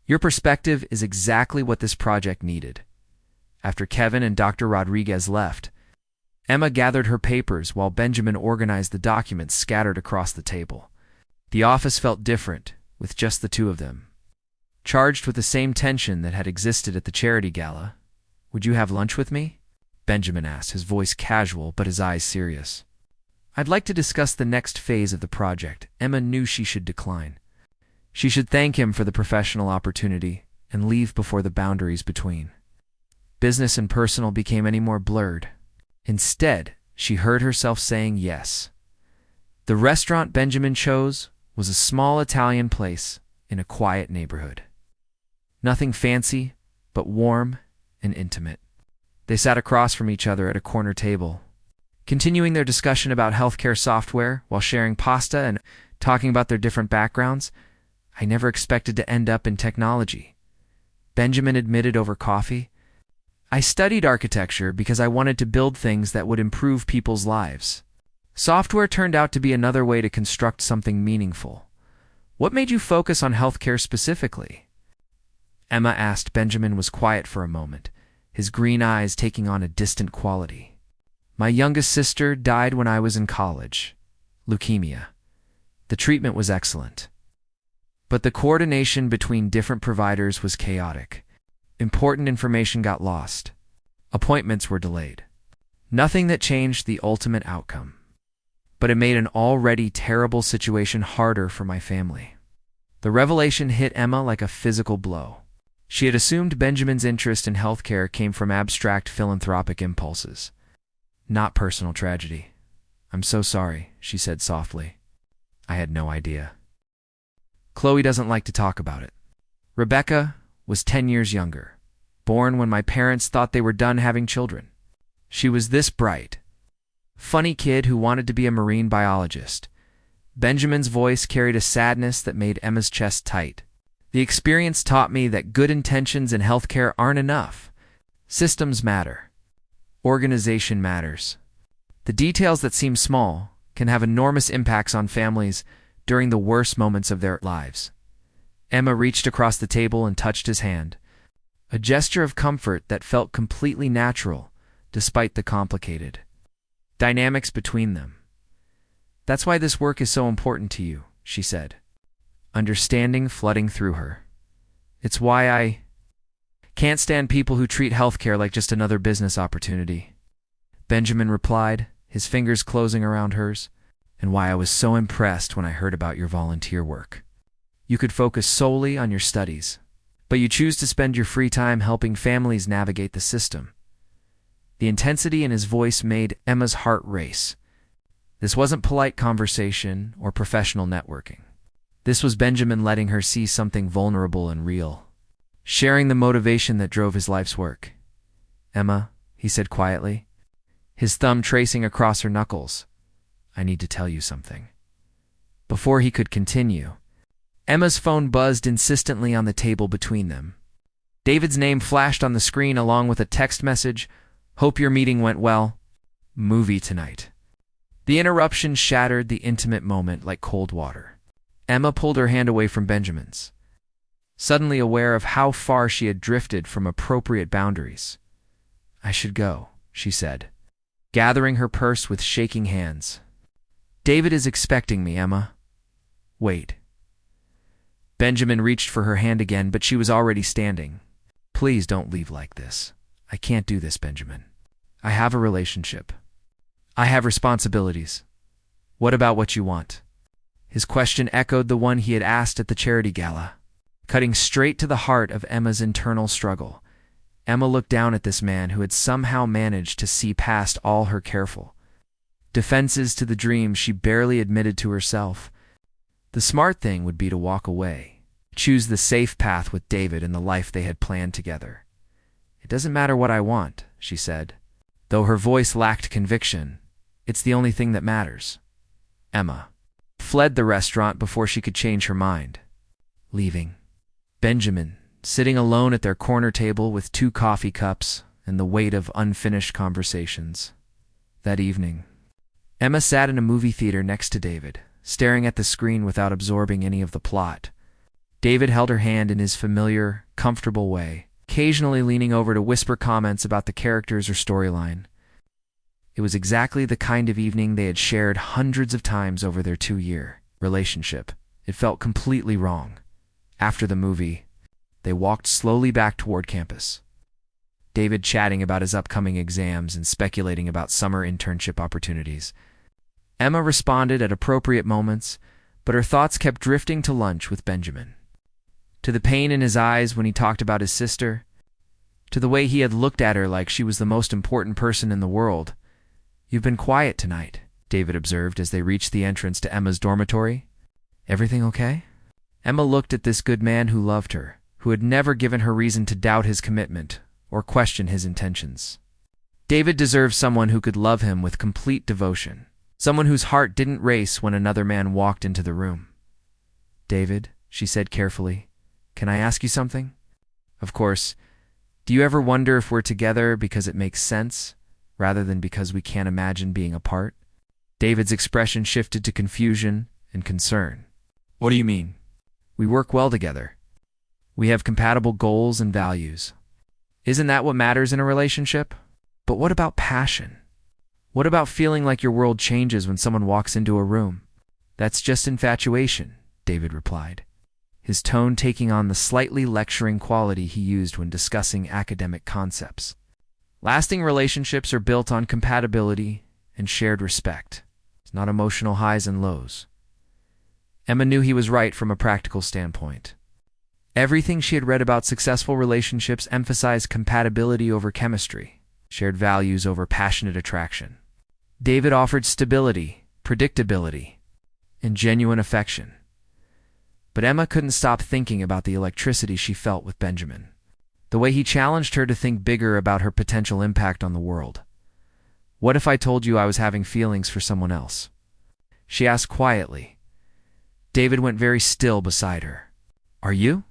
"Your perspective is exactly what this project needed." After Kevin and Dr. Rodriguez left, Emma gathered her papers while Benjamin organized the documents scattered across the table. The office felt different, with just the two of them. Charged with the same tension that had existed at the charity gala. "Would you have lunch with me?" Benjamin asked, his voice casual but his eyes serious. "I'd like to discuss the next phase of the project." Emma knew she should decline. She should thank him for the professional opportunity and leave before the boundaries between business and personal became any more blurred. Instead, she heard herself saying yes. The restaurant Benjamin chose was a small Italian place in a quiet neighborhood. Nothing fancy, but warm and intimate. They sat across from each other at a corner table, continuing their discussion about healthcare software while sharing pasta and talking about their different backgrounds. "I never expected to end up in technology," Benjamin admitted over coffee. "I studied architecture because I wanted to build things that would improve people's lives. Software turned out to be another way to construct something meaningful." "What made you focus on healthcare specifically?" Emma asked. Benjamin was quiet for a moment, his green eyes taking on a distant quality. "My youngest sister died when I was in college. Leukemia. The treatment was excellent, but the coordination between different providers was chaotic. Important information got lost. Appointments were delayed. Nothing that changed the ultimate outcome, but it made an already terrible situation harder for my family." The revelation hit Emma like a physical blow. She had assumed Benjamin's interest in healthcare came from abstract philanthropic impulses, not personal tragedy. "I'm so sorry," she said softly. "I had no idea." "Chloe doesn't like to talk about it." Rebecca, was 10 years younger, born when my parents thought they were done having children. She was this bright, funny kid who wanted to be a marine biologist. Benjamin's voice carried a sadness that made Emma's chest tight. The experience taught me that good intentions in healthcare aren't enough. Systems matter. Organization matters. The details that seem small can have enormous impacts on families during the worst moments of their lives. Emma reached across the table and touched his hand, a gesture of comfort that felt completely natural despite the complicated dynamics between them. "That's why this work is so important to you," she said, understanding flooding through her. "It's why I can't stand people who treat healthcare like just another business opportunity," Benjamin replied, his fingers closing around hers. "And why I was so impressed when I heard about your volunteer work. You could focus solely on your studies, but you choose to spend your free time helping families navigate the system." The intensity in his voice made Emma's heart race. This wasn't polite conversation or professional networking. This was Benjamin letting her see something vulnerable and real, sharing the motivation that drove his life's work. "Emma," he said quietly, his thumb tracing across her knuckles, "I need to tell you something." Before he could continue, Emma's phone buzzed insistently on the table between them. David's name flashed on the screen along with a text message, "Hope your meeting went well. Movie tonight." The interruption shattered the intimate moment like cold water. Emma pulled her hand away from Benjamin's, suddenly aware of how far she had drifted from appropriate boundaries. "I should go," she said, gathering her purse with shaking hands. "David is expecting me, Emma." "Wait." Benjamin reached for her hand again, but she was already standing. "Please don't leave like this. I can't do this, Benjamin. I have a relationship. I have responsibilities. What about what you want?" His question echoed the one he had asked at the charity gala, cutting straight to the heart of Emma's internal struggle. Emma looked down at this man who had somehow managed to see past all her careful defenses to the dream she barely admitted to herself. The smart thing would be to walk away, choose the safe path with David and the life they had planned together. "It doesn't matter what I want," she said, though her voice lacked conviction. "It's the only thing that matters." Emma fled the restaurant before she could change her mind, leaving Benjamin sitting alone at their corner table with 2 coffee cups and the weight of unfinished conversations. That evening, Emma sat in a movie theater next to David, staring at the screen without absorbing any of the plot. David held her hand in his familiar, comfortable way, occasionally leaning over to whisper comments about the characters or storyline. It was exactly the kind of evening they had shared hundreds of times over their 2-year relationship. It felt completely wrong. After the movie, they walked slowly back toward campus, David chatting about his upcoming exams and speculating about summer internship opportunities. Emma responded at appropriate moments, but her thoughts kept drifting to lunch with Benjamin. To the pain in his eyes when he talked about his sister, to the way he had looked at her like she was the most important person in the world. "You've been quiet tonight," David observed as they reached the entrance to Emma's dormitory. "Everything okay?" Emma looked at this good man who loved her, who had never given her reason to doubt his commitment or question his intentions. David deserved someone who could love him with complete devotion, someone whose heart didn't race when another man walked into the room. "David," she said carefully, "can I ask you something? Of course, do you ever wonder if we're together because it makes sense, rather than because we can't imagine being apart?" David's expression shifted to confusion and concern. "What do you mean?" "We work well together. We have compatible goals and values. Isn't that what matters in a relationship? But what about passion? What about feeling like your world changes when someone walks into a room?" "That's just infatuation," David replied, his tone taking on the slightly lecturing quality he used when discussing academic concepts. "Lasting relationships are built on compatibility and shared respect, not emotional highs and lows." Emma knew he was right from a practical standpoint. Everything she had read about successful relationships emphasized compatibility over chemistry, shared values over passionate attraction. David offered stability, predictability, and genuine affection. But Emma couldn't stop thinking about the electricity she felt with Benjamin. The way he challenged her to think bigger about her potential impact on the world. "What if I told you I was having feelings for someone else?" she asked quietly. David went very still beside her. "Are you?"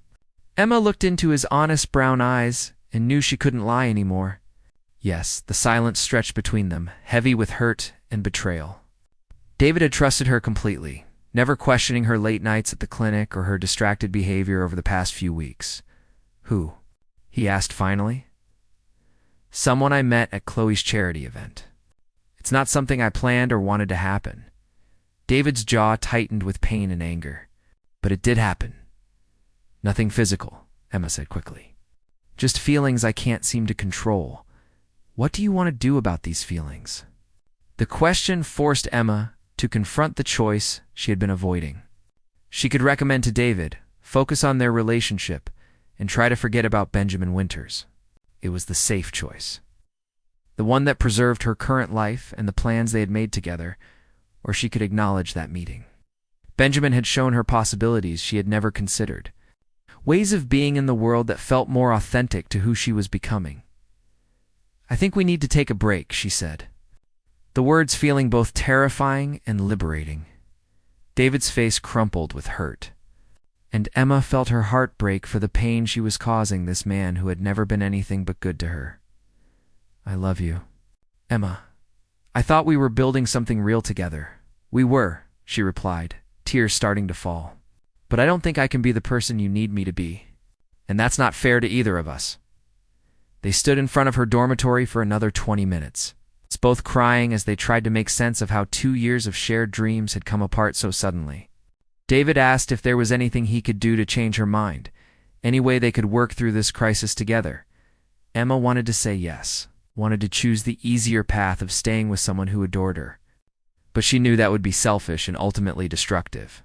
Emma looked into his honest brown eyes and knew she couldn't lie anymore. Yes, the silence stretched between them, heavy with hurt and betrayal. David had trusted her completely, never questioning her late nights at the clinic or her distracted behavior over the past few weeks. "Who?" he asked finally. "Someone I met at Chloe's charity event. It's not something I planned or wanted to happen." David's jaw tightened with pain and anger. "But it did happen." "Nothing physical," Emma said quickly. "Just feelings I can't seem to control. What do you want to do about these feelings?" The question forced Emma to confront the choice she had been avoiding. She could recommend to David, focus on their relationship, and try to forget about Benjamin Winters. It was the safe choice. The one that preserved her current life and the plans they had made together, or she could acknowledge that meeting. Benjamin had shown her possibilities she had never considered. Ways of being in the world that felt more authentic to who she was becoming. "I think we need to take a break," she said. The words feeling both terrifying and liberating. David's face crumpled with hurt. And Emma felt her heart break for the pain she was causing this man who had never been anything but good to her. "I love you, Emma. I thought we were building something real together." "We were," she replied, tears starting to fall. "But I don't think I can be the person you need me to be. And that's not fair to either of us." They stood in front of her dormitory for another 20 minutes, both crying as they tried to make sense of how 2 years of shared dreams had come apart so suddenly. David asked if there was anything he could do to change her mind, any way they could work through this crisis together. Emma wanted to say yes, wanted to choose the easier path of staying with someone who adored her. But she knew that would be selfish and ultimately destructive.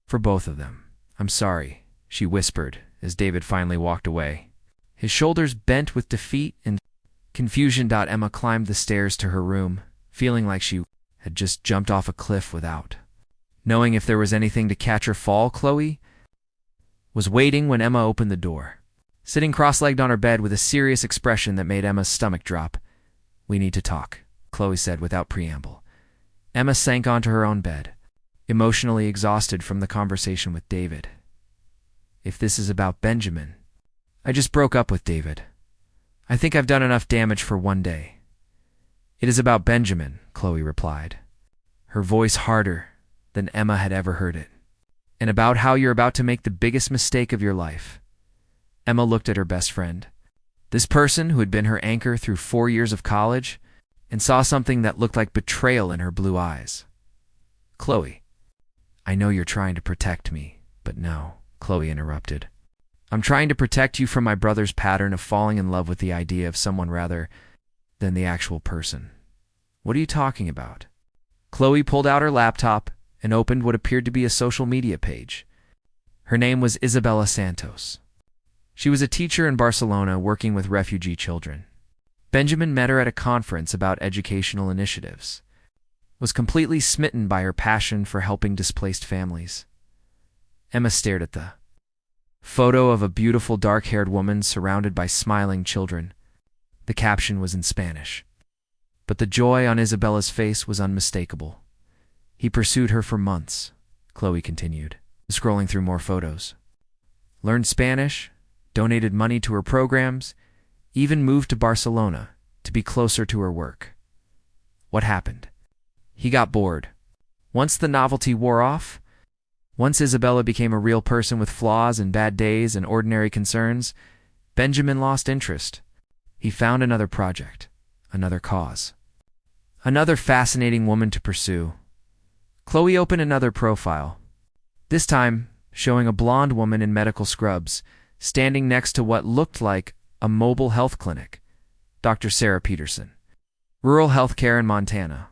For both of them. "I'm sorry," she whispered as David finally walked away. His shoulders bent with defeat and confusion. Emma climbed the stairs to her room, feeling like she had just jumped off a cliff without knowing if there was anything to catch her fall. Chloe was waiting when Emma opened the door, sitting cross-legged on her bed with a serious expression that made Emma's stomach drop. "We need to talk," Chloe said without preamble. Emma sank onto her own bed, emotionally exhausted from the conversation with David. "If this is about Benjamin, I just broke up with David. I think I've done enough damage for one day." "It is about Benjamin," Chloe replied, her voice harder than Emma had ever heard it. "And about how you're about to make the biggest mistake of your life." Emma looked at her best friend, this person who had been her anchor through 4 years of college, and saw something that looked like betrayal in her blue eyes. "Chloe, I know you're trying to protect me, but no," Chloe interrupted. "I'm trying to protect you from my brother's pattern of falling in love with the idea of someone rather than the actual person." "What are you talking about?" Chloe pulled out her laptop and opened what appeared to be a social media page. Her name was Isabella Santos. She was a teacher in Barcelona working with refugee children. Benjamin met her at a conference about educational initiatives, was completely smitten by her passion for helping displaced families. Emma stared at the photo of a beautiful dark-haired woman surrounded by smiling children. The caption was in Spanish. But the joy on Isabella's face was unmistakable. "He pursued her for months," Chloe continued, scrolling through more photos. "Learned Spanish, donated money to her programs, even moved to Barcelona to be closer to her work. What happened? He got bored. Once the novelty wore off, once Isabella became a real person with flaws and bad days and ordinary concerns, Benjamin lost interest. He found another project, another cause, another fascinating woman to pursue." Chloe opened another profile, this time showing a blonde woman in medical scrubs, standing next to what looked like a mobile health clinic. Dr. Sarah Peterson. Rural healthcare in Montana.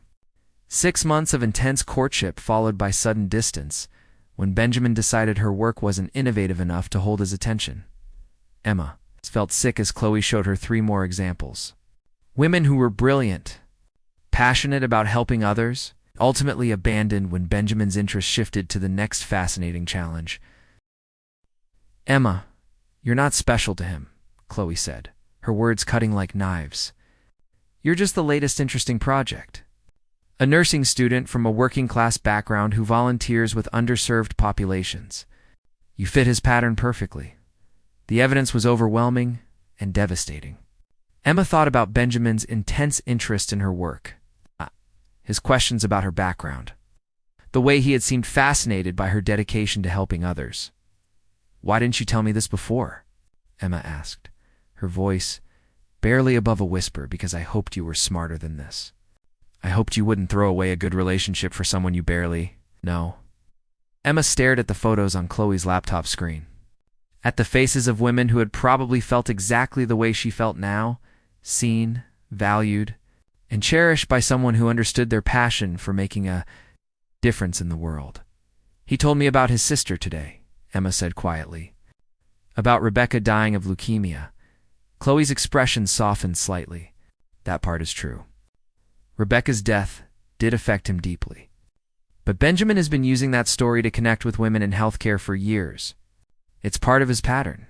6 months of intense courtship followed by sudden distance, when Benjamin decided her work wasn't innovative enough to hold his attention. Emma felt sick as Chloe showed her 3 more examples. Women who were brilliant, passionate about helping others, ultimately abandoned when Benjamin's interest shifted to the next fascinating challenge, Emma, you're not special to him, Chloe said, her words cutting like knives. You're just the latest interesting project. A nursing student from a working-class background who volunteers with underserved populations. You fit his pattern perfectly. The evidence was overwhelming and devastating. Emma thought about Benjamin's intense interest in her work, his questions about her background, the way he had seemed fascinated by her dedication to helping others. Why didn't you tell me this before? Emma asked, her voice barely above a whisper, because I hoped you were smarter than this. I hoped you wouldn't throw away a good relationship for someone you barely know. Emma stared at the photos on Chloe's laptop screen, at the faces of women who had probably felt exactly the way she felt now, seen, valued, and cherished by someone who understood their passion for making a difference in the world. He told me about his sister today, Emma said quietly. About Rebecca dying of leukemia. Chloe's expression softened slightly. That part is true. Rebecca's death did affect him deeply. But Benjamin has been using that story to connect with women in healthcare for years. It's part of his pattern.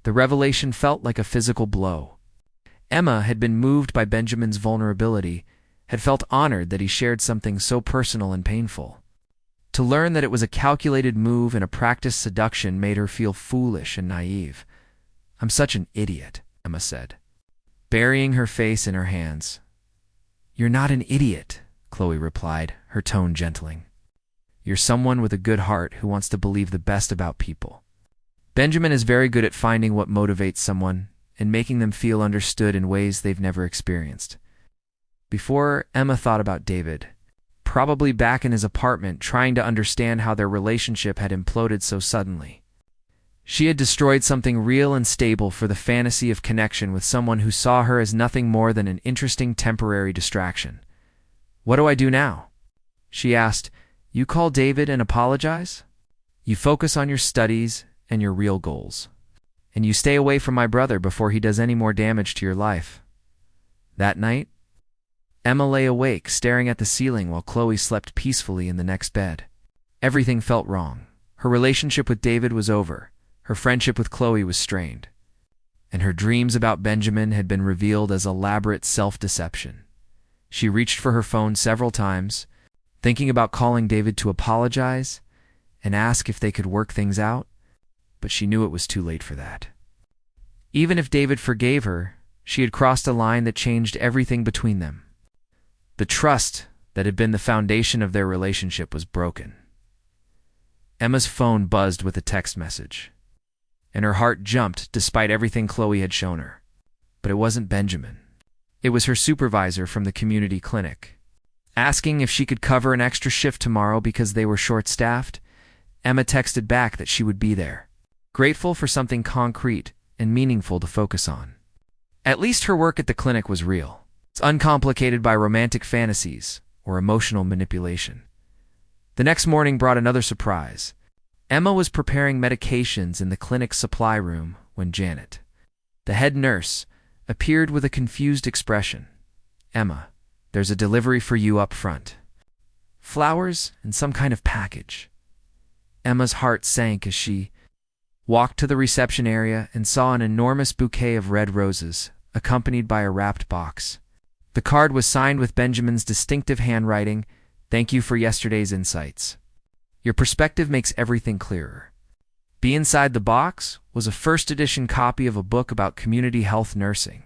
The revelation felt like a physical blow. Emma had been moved by Benjamin's vulnerability, had felt honored that he shared something so personal and painful. To learn that it was a calculated move and a practiced seduction made her feel foolish and naive. I'm such an idiot, Emma said, burying her face in her hands. You're not an idiot, Chloe replied, her tone gentling. You're someone with a good heart who wants to believe the best about people. Benjamin is very good at finding what motivates someone and making them feel understood in ways they've never experienced. Before, Emma thought about David, probably back in his apartment trying to understand how their relationship had imploded so suddenly. She had destroyed something real and stable for the fantasy of connection with someone who saw her as nothing more than an interesting temporary distraction. What do I do now? She asked. You call David and apologize? You focus on your studies and your real goals. And you stay away from my brother before he does any more damage to your life. That night, Emma lay awake, staring at the ceiling while Chloe slept peacefully in the next bed. Everything felt wrong. Her relationship with David was over. Her friendship with Chloe was strained. And her dreams about Benjamin had been revealed as elaborate self-deception. She reached for her phone several times, thinking about calling David to apologize and ask if they could work things out, but she knew it was too late for that. Even if David forgave her, she had crossed a line that changed everything between them. The trust that had been the foundation of their relationship was broken. Emma's phone buzzed with a text message, and her heart jumped despite everything Chloe had shown her. But it wasn't Benjamin. It was her supervisor from the community clinic. Asking if she could cover an extra shift tomorrow because they were short-staffed, Emma texted back that she would be there, grateful for something concrete and meaningful to focus on. At least her work at the clinic was real. It's uncomplicated by romantic fantasies or emotional manipulation. The next morning brought another surprise. Emma was preparing medications in the clinic's supply room when Janet, the head nurse, appeared with a confused expression. Emma, there's a delivery for you up front. Flowers and some kind of package. Emma's heart sank as she walked to the reception area and saw an enormous bouquet of red roses, accompanied by a wrapped box. The card was signed with Benjamin's distinctive handwriting. Thank you for yesterday's insights. Your perspective makes everything clearer. Be inside the box was a first-edition copy of a book about community health nursing,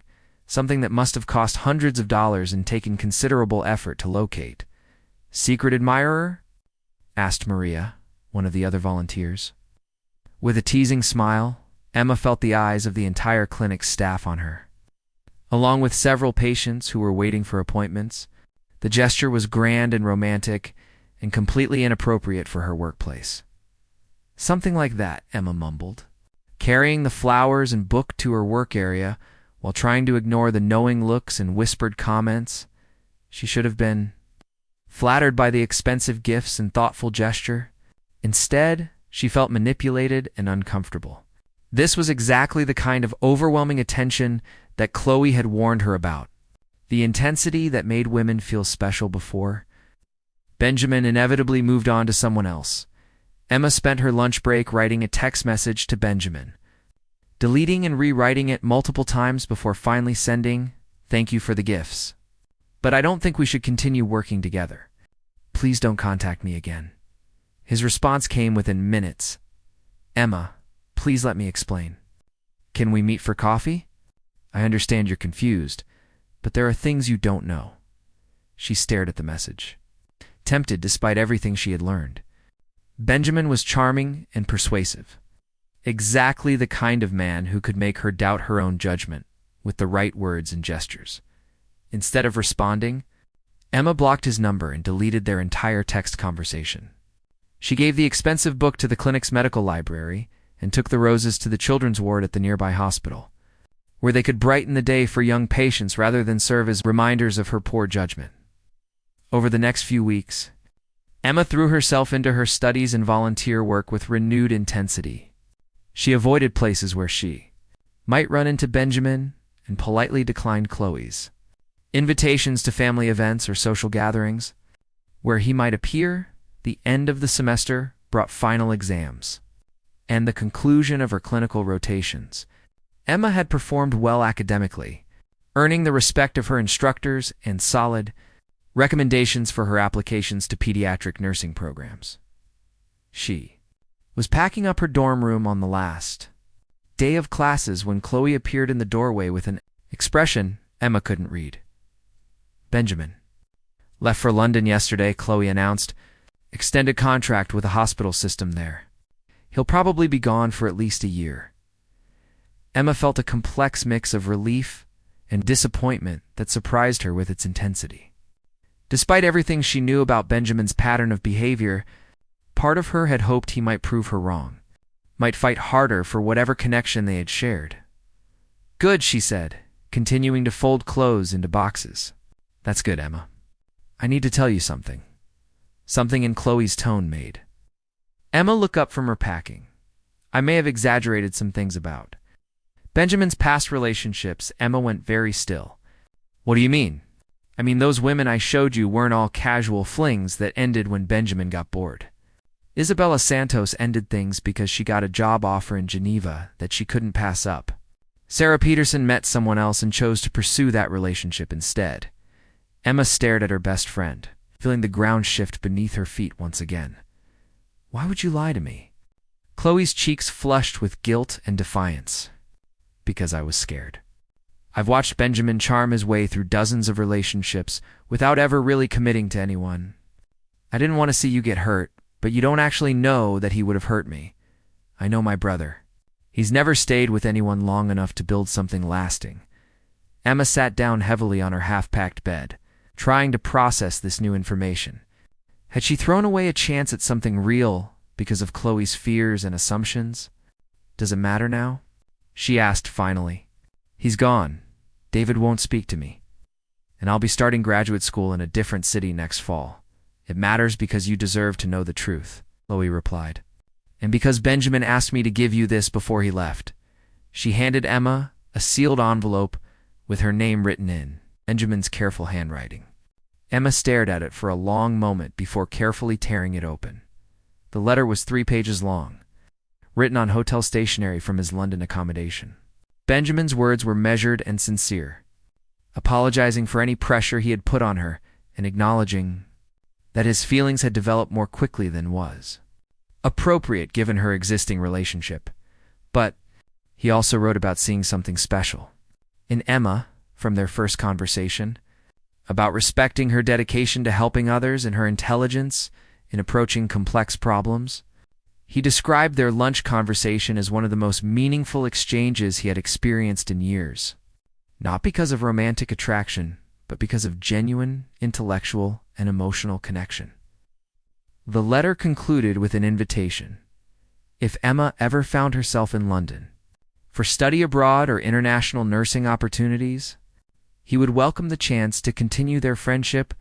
something that must have cost hundreds of dollars and taken considerable effort to locate. Secret admirer? Asked Maria, one of the other volunteers. With a teasing smile, Emma felt the eyes of the entire clinic staff on her. Along with several patients who were waiting for appointments, the gesture was grand and romantic and completely inappropriate for her workplace. Something like that, Emma mumbled, carrying the flowers and book to her work area while trying to ignore the knowing looks and whispered comments. She should have been flattered by the expensive gifts and thoughtful gesture. Instead, she felt manipulated and uncomfortable. This was exactly the kind of overwhelming attention that Chloe had warned her about. The intensity that made women feel special before. Benjamin inevitably moved on to someone else, Emma spent her lunch break writing a text message to Benjamin, deleting and rewriting it multiple times before finally sending, "Thank you for the gifts. But I don't think we should continue working together. Please don't contact me again." His response came within minutes. "Emma, please let me explain. Can we meet for coffee? I understand you're confused, but there are things you don't know." She stared at the message, tempted despite everything she had learned. Benjamin was charming and persuasive. Exactly the kind of man who could make her doubt her own judgment with the right words and gestures. Instead of responding, Emma blocked his number and deleted their entire text conversation. She gave the expensive book to the clinic's medical library and took the roses to the children's ward at the nearby hospital, where they could brighten the day for young patients rather than serve as reminders of her poor judgment. Over the next few weeks, Emma threw herself into her studies and volunteer work with renewed intensity. She avoided places where she might run into Benjamin and politely declined Chloe's invitations to family events or social gatherings. Where he might appear, the end of the semester brought final exams and the conclusion of her clinical rotations. Emma had performed well academically, earning the respect of her instructors and solid recommendations for her applications to pediatric nursing programs. She was packing up her dorm room on the last day of classes when Chloe appeared in the doorway with an expression Emma couldn't read. "Benjamin left for London yesterday," Chloe announced. "Extended contract with a hospital system there. He'll probably be gone for at least a year." Emma felt a complex mix of relief and disappointment that surprised her with its intensity. Despite everything she knew about Benjamin's pattern of behavior, part of her had hoped he might prove her wrong, might fight harder for whatever connection they had shared. "Good," she said, continuing to fold clothes into boxes. "That's good, Emma. I need to tell you something." Something in Chloe's tone made Emma look up from her packing. "I may have exaggerated some things about Benjamin's past relationships." Emma went very still. "What do you mean?" "I mean, those women I showed you weren't all casual flings that ended when Benjamin got bored. Isabella Santos ended things because she got a job offer in Geneva that she couldn't pass up. Sarah Peterson met someone else and chose to pursue that relationship instead." Emma stared at her best friend, feeling the ground shift beneath her feet once again. "Why would you lie to me?" Chloe's cheeks flushed with guilt and defiance. "Because I was scared. I've watched Benjamin charm his way through dozens of relationships without ever really committing to anyone. I didn't want to see you get hurt, but you don't actually know that he would have hurt me. I know my brother. He's never stayed with anyone long enough to build something lasting." Emma sat down heavily on her half-packed bed, trying to process this new information. Had she thrown away a chance at something real because of Chloe's fears and assumptions? "Does it matter now?" she asked finally. "He's gone. David won't speak to me. And I'll be starting graduate school in a different city next fall. It matters because you deserve to know the truth," Chloe replied. "And because Benjamin asked me to give you this before he left." She handed Emma a sealed envelope with her name written in Benjamin's careful handwriting. Emma stared at it for a long moment before carefully tearing it open. The letter was 3 pages long, written on hotel stationery from his London accommodation. Benjamin's words were measured and sincere, apologizing for any pressure he had put on her and acknowledging that his feelings had developed more quickly than was appropriate given her existing relationship. But he also wrote about seeing something special in Emma from their first conversation, about respecting her dedication to helping others and her intelligence in approaching complex problems. He described their lunch conversation as one of the most meaningful exchanges he had experienced in years, not because of romantic attraction, but because of genuine intellectual and emotional connection. The letter concluded with an invitation. If Emma ever found herself in London for study abroad or international nursing opportunities, he would welcome the chance to continue their friendship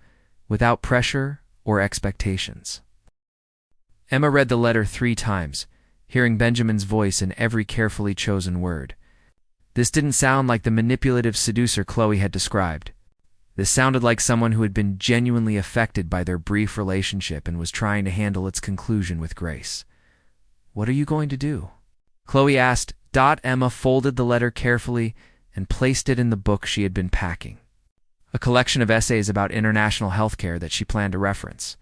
without pressure or expectations. Emma read the letter 3 times, hearing Benjamin's voice in every carefully chosen word. This didn't sound like the manipulative seducer Chloe had described. This sounded like someone who had been genuinely affected by their brief relationship and was trying to handle its conclusion with grace. What are you going to do?" Chloe asked. Emma folded the letter carefully and placed it in the book she had been packing. A collection of essays about international healthcare that she planned to reference.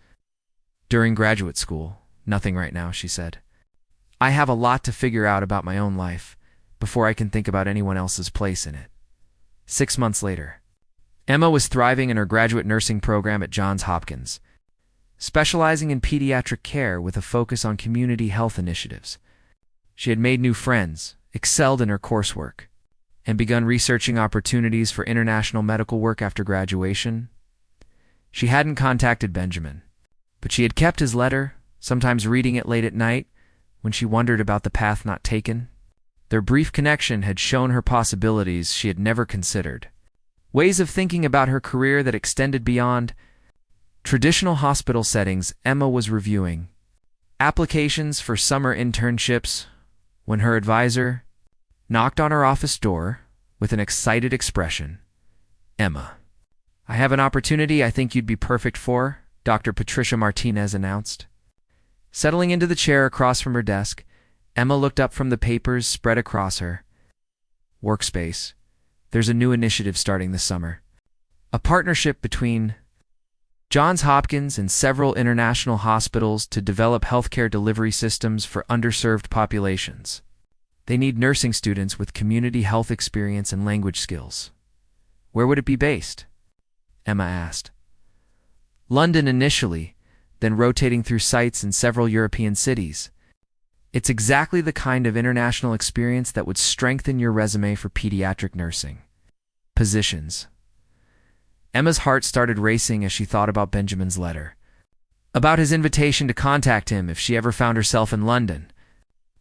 "During graduate school, nothing right now," she said. "I have a lot to figure out about my own life before I can think about anyone else's place in it." 6 months later, Emma was thriving in her graduate nursing program at Johns Hopkins, specializing in pediatric care with a focus on community health initiatives. She had made new friends, excelled in her coursework, and begun researching opportunities for international medical work after graduation. She hadn't contacted Benjamin, but she had kept his letter, sometimes reading it late at night when she wondered about the path not taken. Their brief connection had shown her possibilities she had never considered, ways of thinking about her career that extended beyond traditional hospital settings. Emma was reviewing applications for summer internships when her advisor knocked on her office door with an excited expression. "Emma, I have an opportunity I think you'd be perfect for," Dr. Patricia Martinez announced. Settling into the chair across from her desk, Emma looked up from the papers spread across her workspace. "There's a new initiative starting this summer. A partnership between Johns Hopkins and several international hospitals to develop healthcare delivery systems for underserved populations. They need nursing students with community health experience and language skills." "Where would it be based?" Emma asked. "London initially, then rotating through sites in several European cities. It's exactly the kind of international experience that would strengthen your resume for pediatric nursing positions." Emma's heart started racing as she thought about Benjamin's letter, about his invitation to contact him if she ever found herself in London.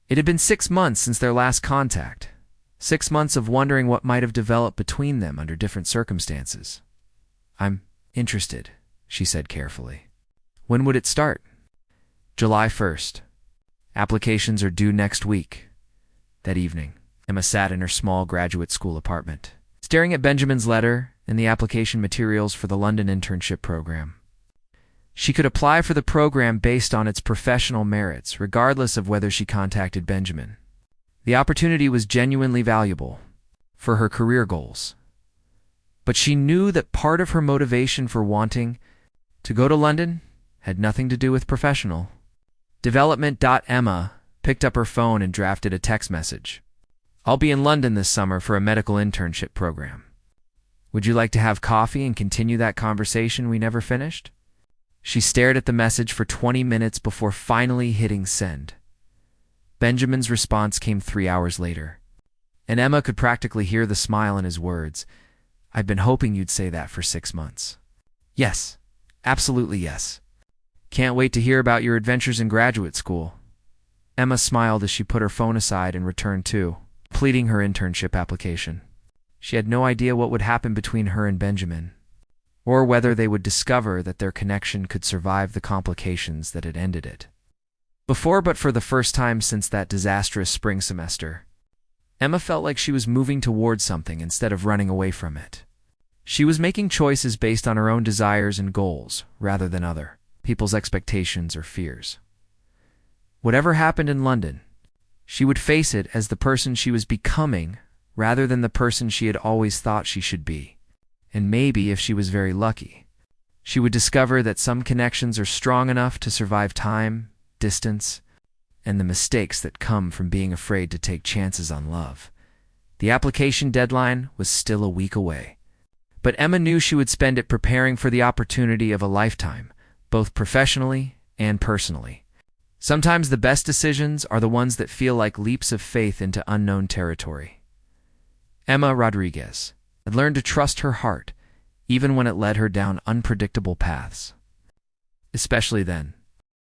It had been 6 months since their last contact, 6 months of wondering what might have developed between them under different circumstances. "I'm interested," she said carefully. "When would it start?" "July 1st. Applications are due next week." That evening, Emma sat in her small graduate school apartment, staring at Benjamin's letter and the application materials for the London internship program. She could apply for the program based on its professional merits, regardless of whether she contacted Benjamin. The opportunity was genuinely valuable for her career goals. But she knew that part of her motivation for wanting to go to London had nothing to do with professional development. Emma picked up her phone and drafted a text message. "I'll be in London this summer for a medical internship program. Would you like to have coffee and continue that conversation we never finished?" She stared at the message for 20 minutes before finally hitting send. Benjamin's response came 3 hours later, and Emma could practically hear the smile in his words. "I've been hoping you'd say that for 6 months." "Yes, absolutely yes. Can't wait to hear about your adventures in graduate school." Emma smiled as she put her phone aside and returned to completing her internship application. She had no idea what would happen between her and Benjamin, or whether they would discover that their connection could survive the complications that had ended it. But for the first time since that disastrous spring semester, Emma felt like she was moving towards something instead of running away from it. She was making choices based on her own desires and goals, rather than other people's expectations or fears. Whatever happened in London, she would face it as the person she was becoming rather than the person she had always thought she should be. And maybe, if she was very lucky, she would discover that some connections are strong enough to survive time, distance, and the mistakes that come from being afraid to take chances on love. The application deadline was still a week away, but Emma knew she would spend it preparing for the opportunity of a lifetime, both professionally and personally. Sometimes the best decisions are the ones that feel like leaps of faith into unknown territory. Emma Rodriguez had learned to trust her heart, even when it led her down unpredictable paths. Especially then,